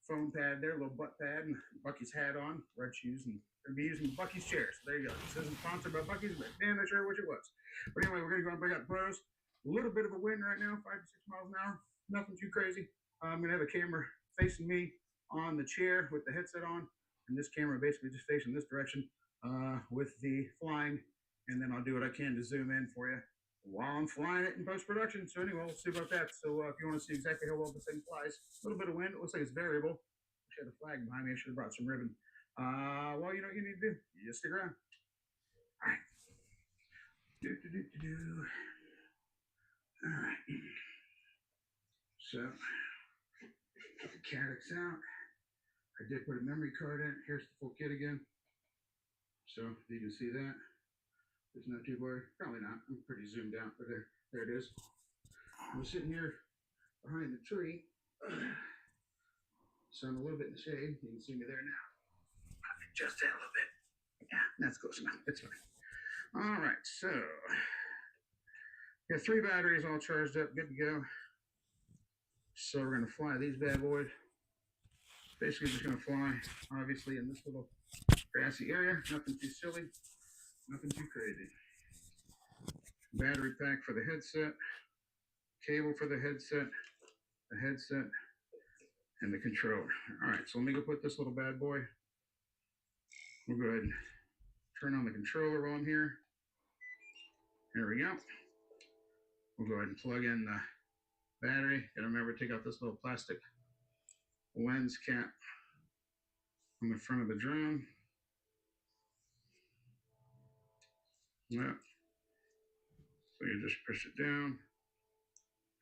foam pad there, little butt pad, and Buc-ee's hat on, red shoes, and going to be using the Buc-ee's chairs. So there you go. This isn't sponsored by Buc-ee's, but damn, not sure which it was. But anyway, we're going to go and bring out the pros. A little bit of a wind right now, 5 to 6 miles an hour. Nothing too crazy. I'm going to have a camera facing me on the chair with the headset on, and this camera basically just facing this direction with the flying, and then I'll do what I can to zoom in for you while I'm flying it in post-production. So anyway, we'll see about that. So if you want to see exactly how well the thing flies, a little bit of wind, it looks like it's variable. I should have a flag behind me. I should have brought some ribbon. Well, you know what you need to do? You just stick around. All right. All right. So, got the Caddx out. I did put a memory card in. Here's the full kit again. So you can see that. It's not too blurry. Probably not. I'm pretty zoomed out, but there it is. I'm sitting here behind the tree. So I'm a little bit in the shade. You can see me there now. I'll adjust that a little bit. Yeah, that's close enough. It's fine. All right, so got 3 batteries all charged up, good to go. So we're going to fly these bad boys. Basically just going to fly, obviously, in this little grassy area. Nothing too silly, nothing too crazy. Battery pack for the headset, cable for the headset, and the controller. All right, so let me go put this little bad boy. We'll go ahead and turn on the controller while I'm here. There we go. We'll go ahead and plug in the battery. And remember to take out this little plastic lens cap on the front of the drone. Yeah. So you just push it down,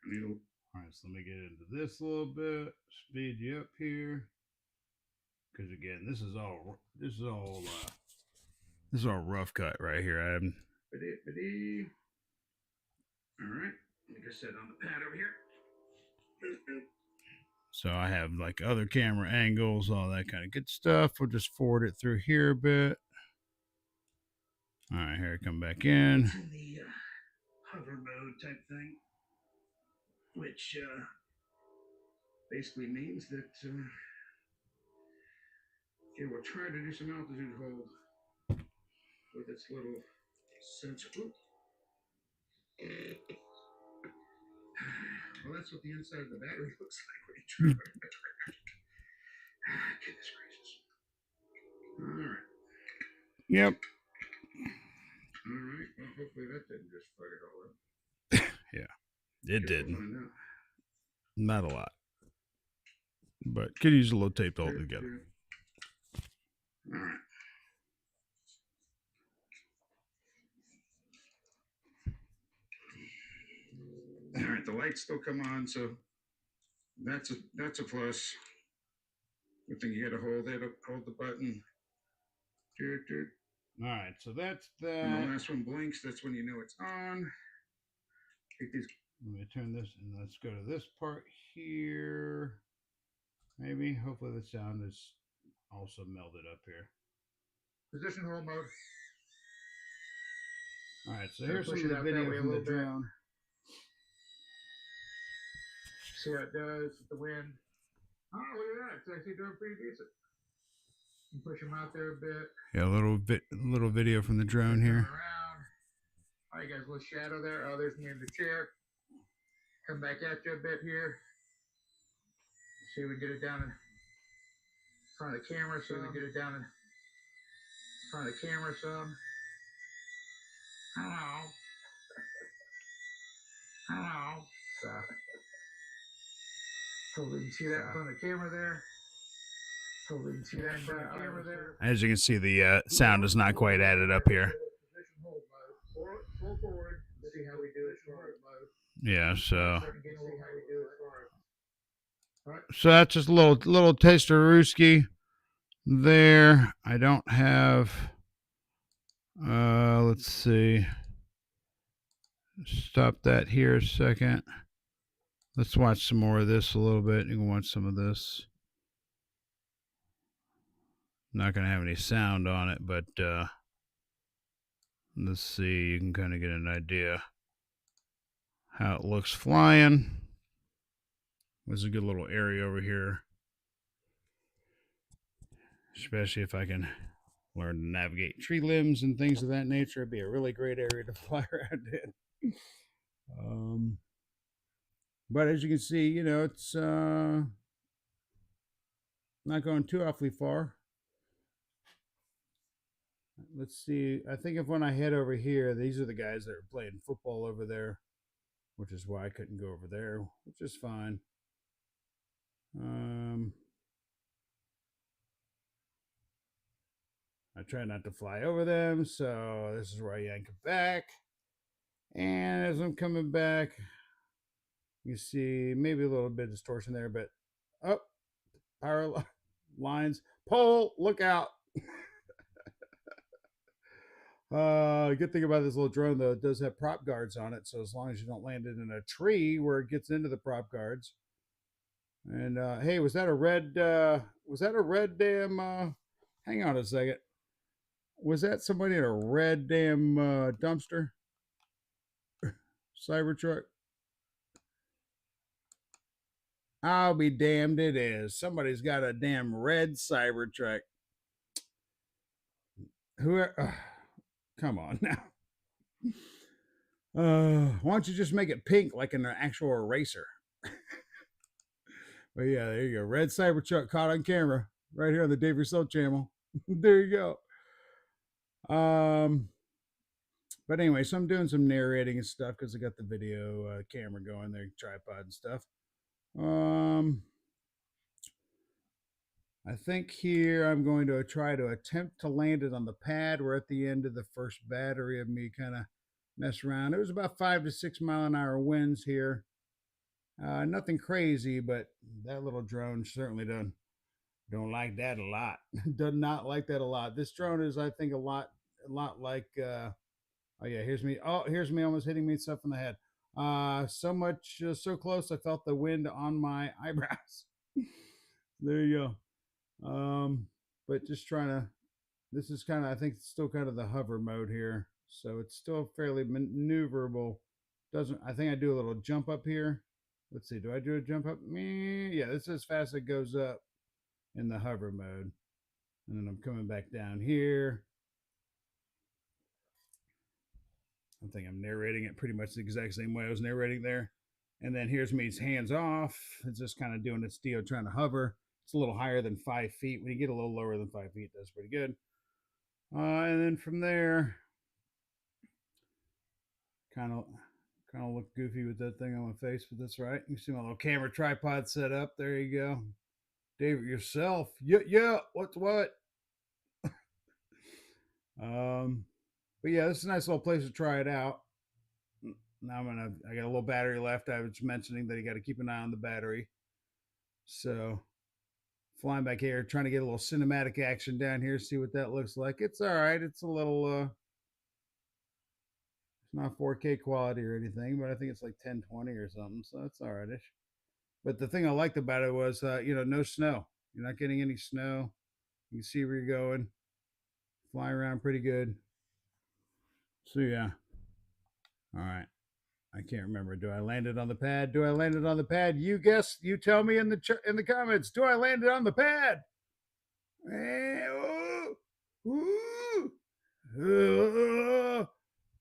and it'll. All right, so let me get into this a little bit. Speed you up here, because again, this is all rough cut right here. All right, like I said, on the pad over here. So I have like other camera angles, all that kind of good stuff. We'll just forward it through here a bit. All right, here I come back in. It's in the hover mode type thing, which basically means that it will try to do some altitude hold with its little sensor. Well, that's what the inside of the battery looks like when you try it. Goodness gracious. All right. Yep. All right. Well, hopefully that didn't just fuck it all up. Yeah, it didn't. Not a lot. But could use a little tape to hold it together. All right. All right, the lights still come on, so that's a plus. Good thing you got to hold the button. All right, so that's that. And the last one blinks. That's when you know it's on. Take these. Let me turn this, and let's go to this part here. Maybe, hopefully the sound is also melded up here. Position hold mode. All right, so here's some of the video from the drone. See how it does with the wind. Oh, look at that. It's actually doing pretty decent. You push them out there a bit. Yeah, a little video from the drone here. Around. All right, guys, a little shadow there. Oh, there's me in the chair. Come back at you a bit here. See if we can get it down in front of the camera. See if we can get it down in front of the camera some. Hello. Hello. Stop. Hopefully you can see that in front of the camera there. Hopefully you can see that in front of the camera there. As you can see, the sound is not quite added up here. Pull forward. See how we do it. Yeah, so that's just a little taster Ruski there. I don't have. Let's see. Stop that here a second. Let's watch some more of this a little bit. You can watch some of this. Not going to have any sound on it, but let's see. You can kind of get an idea how it looks flying. There's a good little area over here. Especially if I can learn to navigate tree limbs and things of that nature. It'd be a really great area to fly around in. But as you can see, you know, it's not going too awfully far. Let's see. I think if when I head over here, these are the guys that are playing football over there, which is why I couldn't go over there, which is fine. I try not to fly over them, so this is where I yank it back. And as I'm coming back, you see maybe a little bit of distortion there, but power lines. Pole, look out. Good thing about this little drone, though, it does have prop guards on it, so as long as you don't land it in a tree where it gets into the prop guards. And hey, was that a red damn hang on a second. Was that somebody in a red damn dumpster? Cybertruck? I'll be damned, it is. Somebody's got a damn red Cybertruck. Come on now. Why don't you just make it pink like an actual eraser? But yeah, there you go. Red Cybertruck caught on camera right here on the Dave Rousseau channel. There you go. But anyway, so I'm doing some narrating and stuff because I got the video camera going there, tripod and stuff. I think here I'm going to try to attempt to land it on the pad. We're at the end of the first battery of me kind of mess around. It was about 5 to 6 mile an hour winds here. Nothing crazy, but that little drone certainly don't like that a lot. Does not like that a lot. This drone is, I think, a lot like. Oh yeah, here's me. Oh, here's me almost hitting me stuff in the head. So much, so close. I felt the wind on my eyebrows. There you go. But just trying to. This is kind of, I think, it's still kind of the hover mode here, so it's still fairly maneuverable. Doesn't, I think I do a little jump up here. Let's see, do I do a jump up? Yeah, this is as fast as it goes up in the hover mode. And then I'm coming back down here. I think I'm narrating it pretty much the exact same way I was narrating there. And then here's me, hands off. It's just kind of doing its deal, trying to hover. It's a little higher than 5 feet. When you get a little lower than 5 feet, that's pretty good. And then from there, kind of look goofy with that thing on my face, but that's right. You see my little camera tripod set up. There you go. David yourself. Yeah. What's what? But yeah, this is a nice little place to try it out. Now I got a little battery left. I was mentioning that you got to keep an eye on the battery. So flying back here, trying to get a little cinematic action down here, see what that looks like. It's all right. It's a little, it's not 4K quality or anything, but I think it's like 1020 or something. So it's all right-ish. But the thing I liked about it was, no snow. You're not getting any snow. You can see where you're going. Fly around pretty good. So yeah. All right. I can't remember. Do I land it on the pad? Do I land it on the pad? You guess. You tell me in the comments. Do I land it on the pad?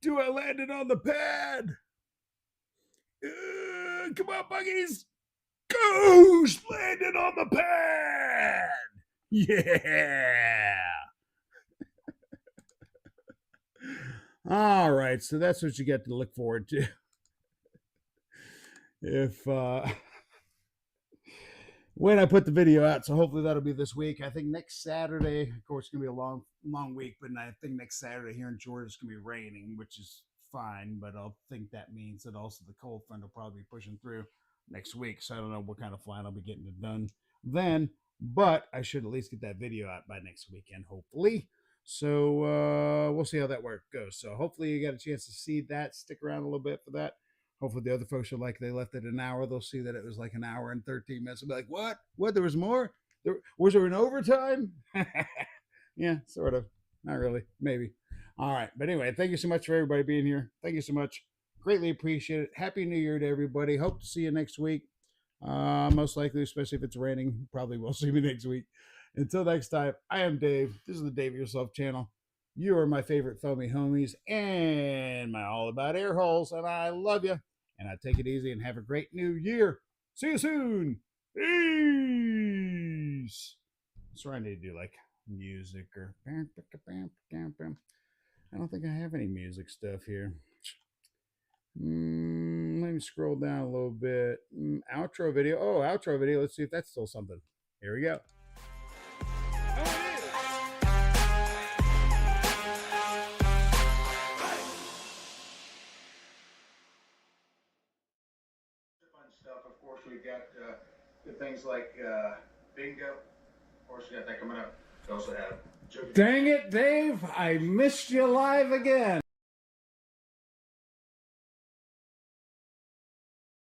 Do I land it on the pad? Come on, buggies. Goose landed on the pad. Yeah. All right, so that's what you get to look forward to. If when I put the video out, so hopefully that'll be this week. I think next Saturday, of course, it's gonna be a long week, but I think next Saturday here in Georgia it's gonna be raining, which is fine. But I think that means that also the cold front will probably be pushing through next week. So I don't know what kind of flying I'll be getting it done then, but I should at least get that video out by next weekend, hopefully. So we'll see how that work goes. So hopefully you got a chance to see that. Stick around a little bit for that. Hopefully the other folks are like, they left it an hour. They'll see that it was like an hour and 13 minutes. They'll be like, what? There was more? Was there an overtime? Yeah, sort of. Not really. Maybe. All right. But anyway, thank you so much for everybody being here. Thank you so much. Greatly appreciate it. Happy New Year to everybody. Hope to see you next week. Most likely, especially if it's raining, probably will see me next week. Until next time, I am Dave. This is the Dave Yourself channel. You are my favorite foamy homies and my all about air holes, and I love you. And I take it easy and have a great new year. See you soon. Peace. That's what I need to do, like music or. I don't think I have any music stuff here. Let me scroll down a little bit. Outro video. Oh, outro video. Let's see if that's still something. Here we go. Stuff. Of course, we've got the things like bingo. Of course, we got that coming up. We also have. Dang it, Dave! I missed you live again.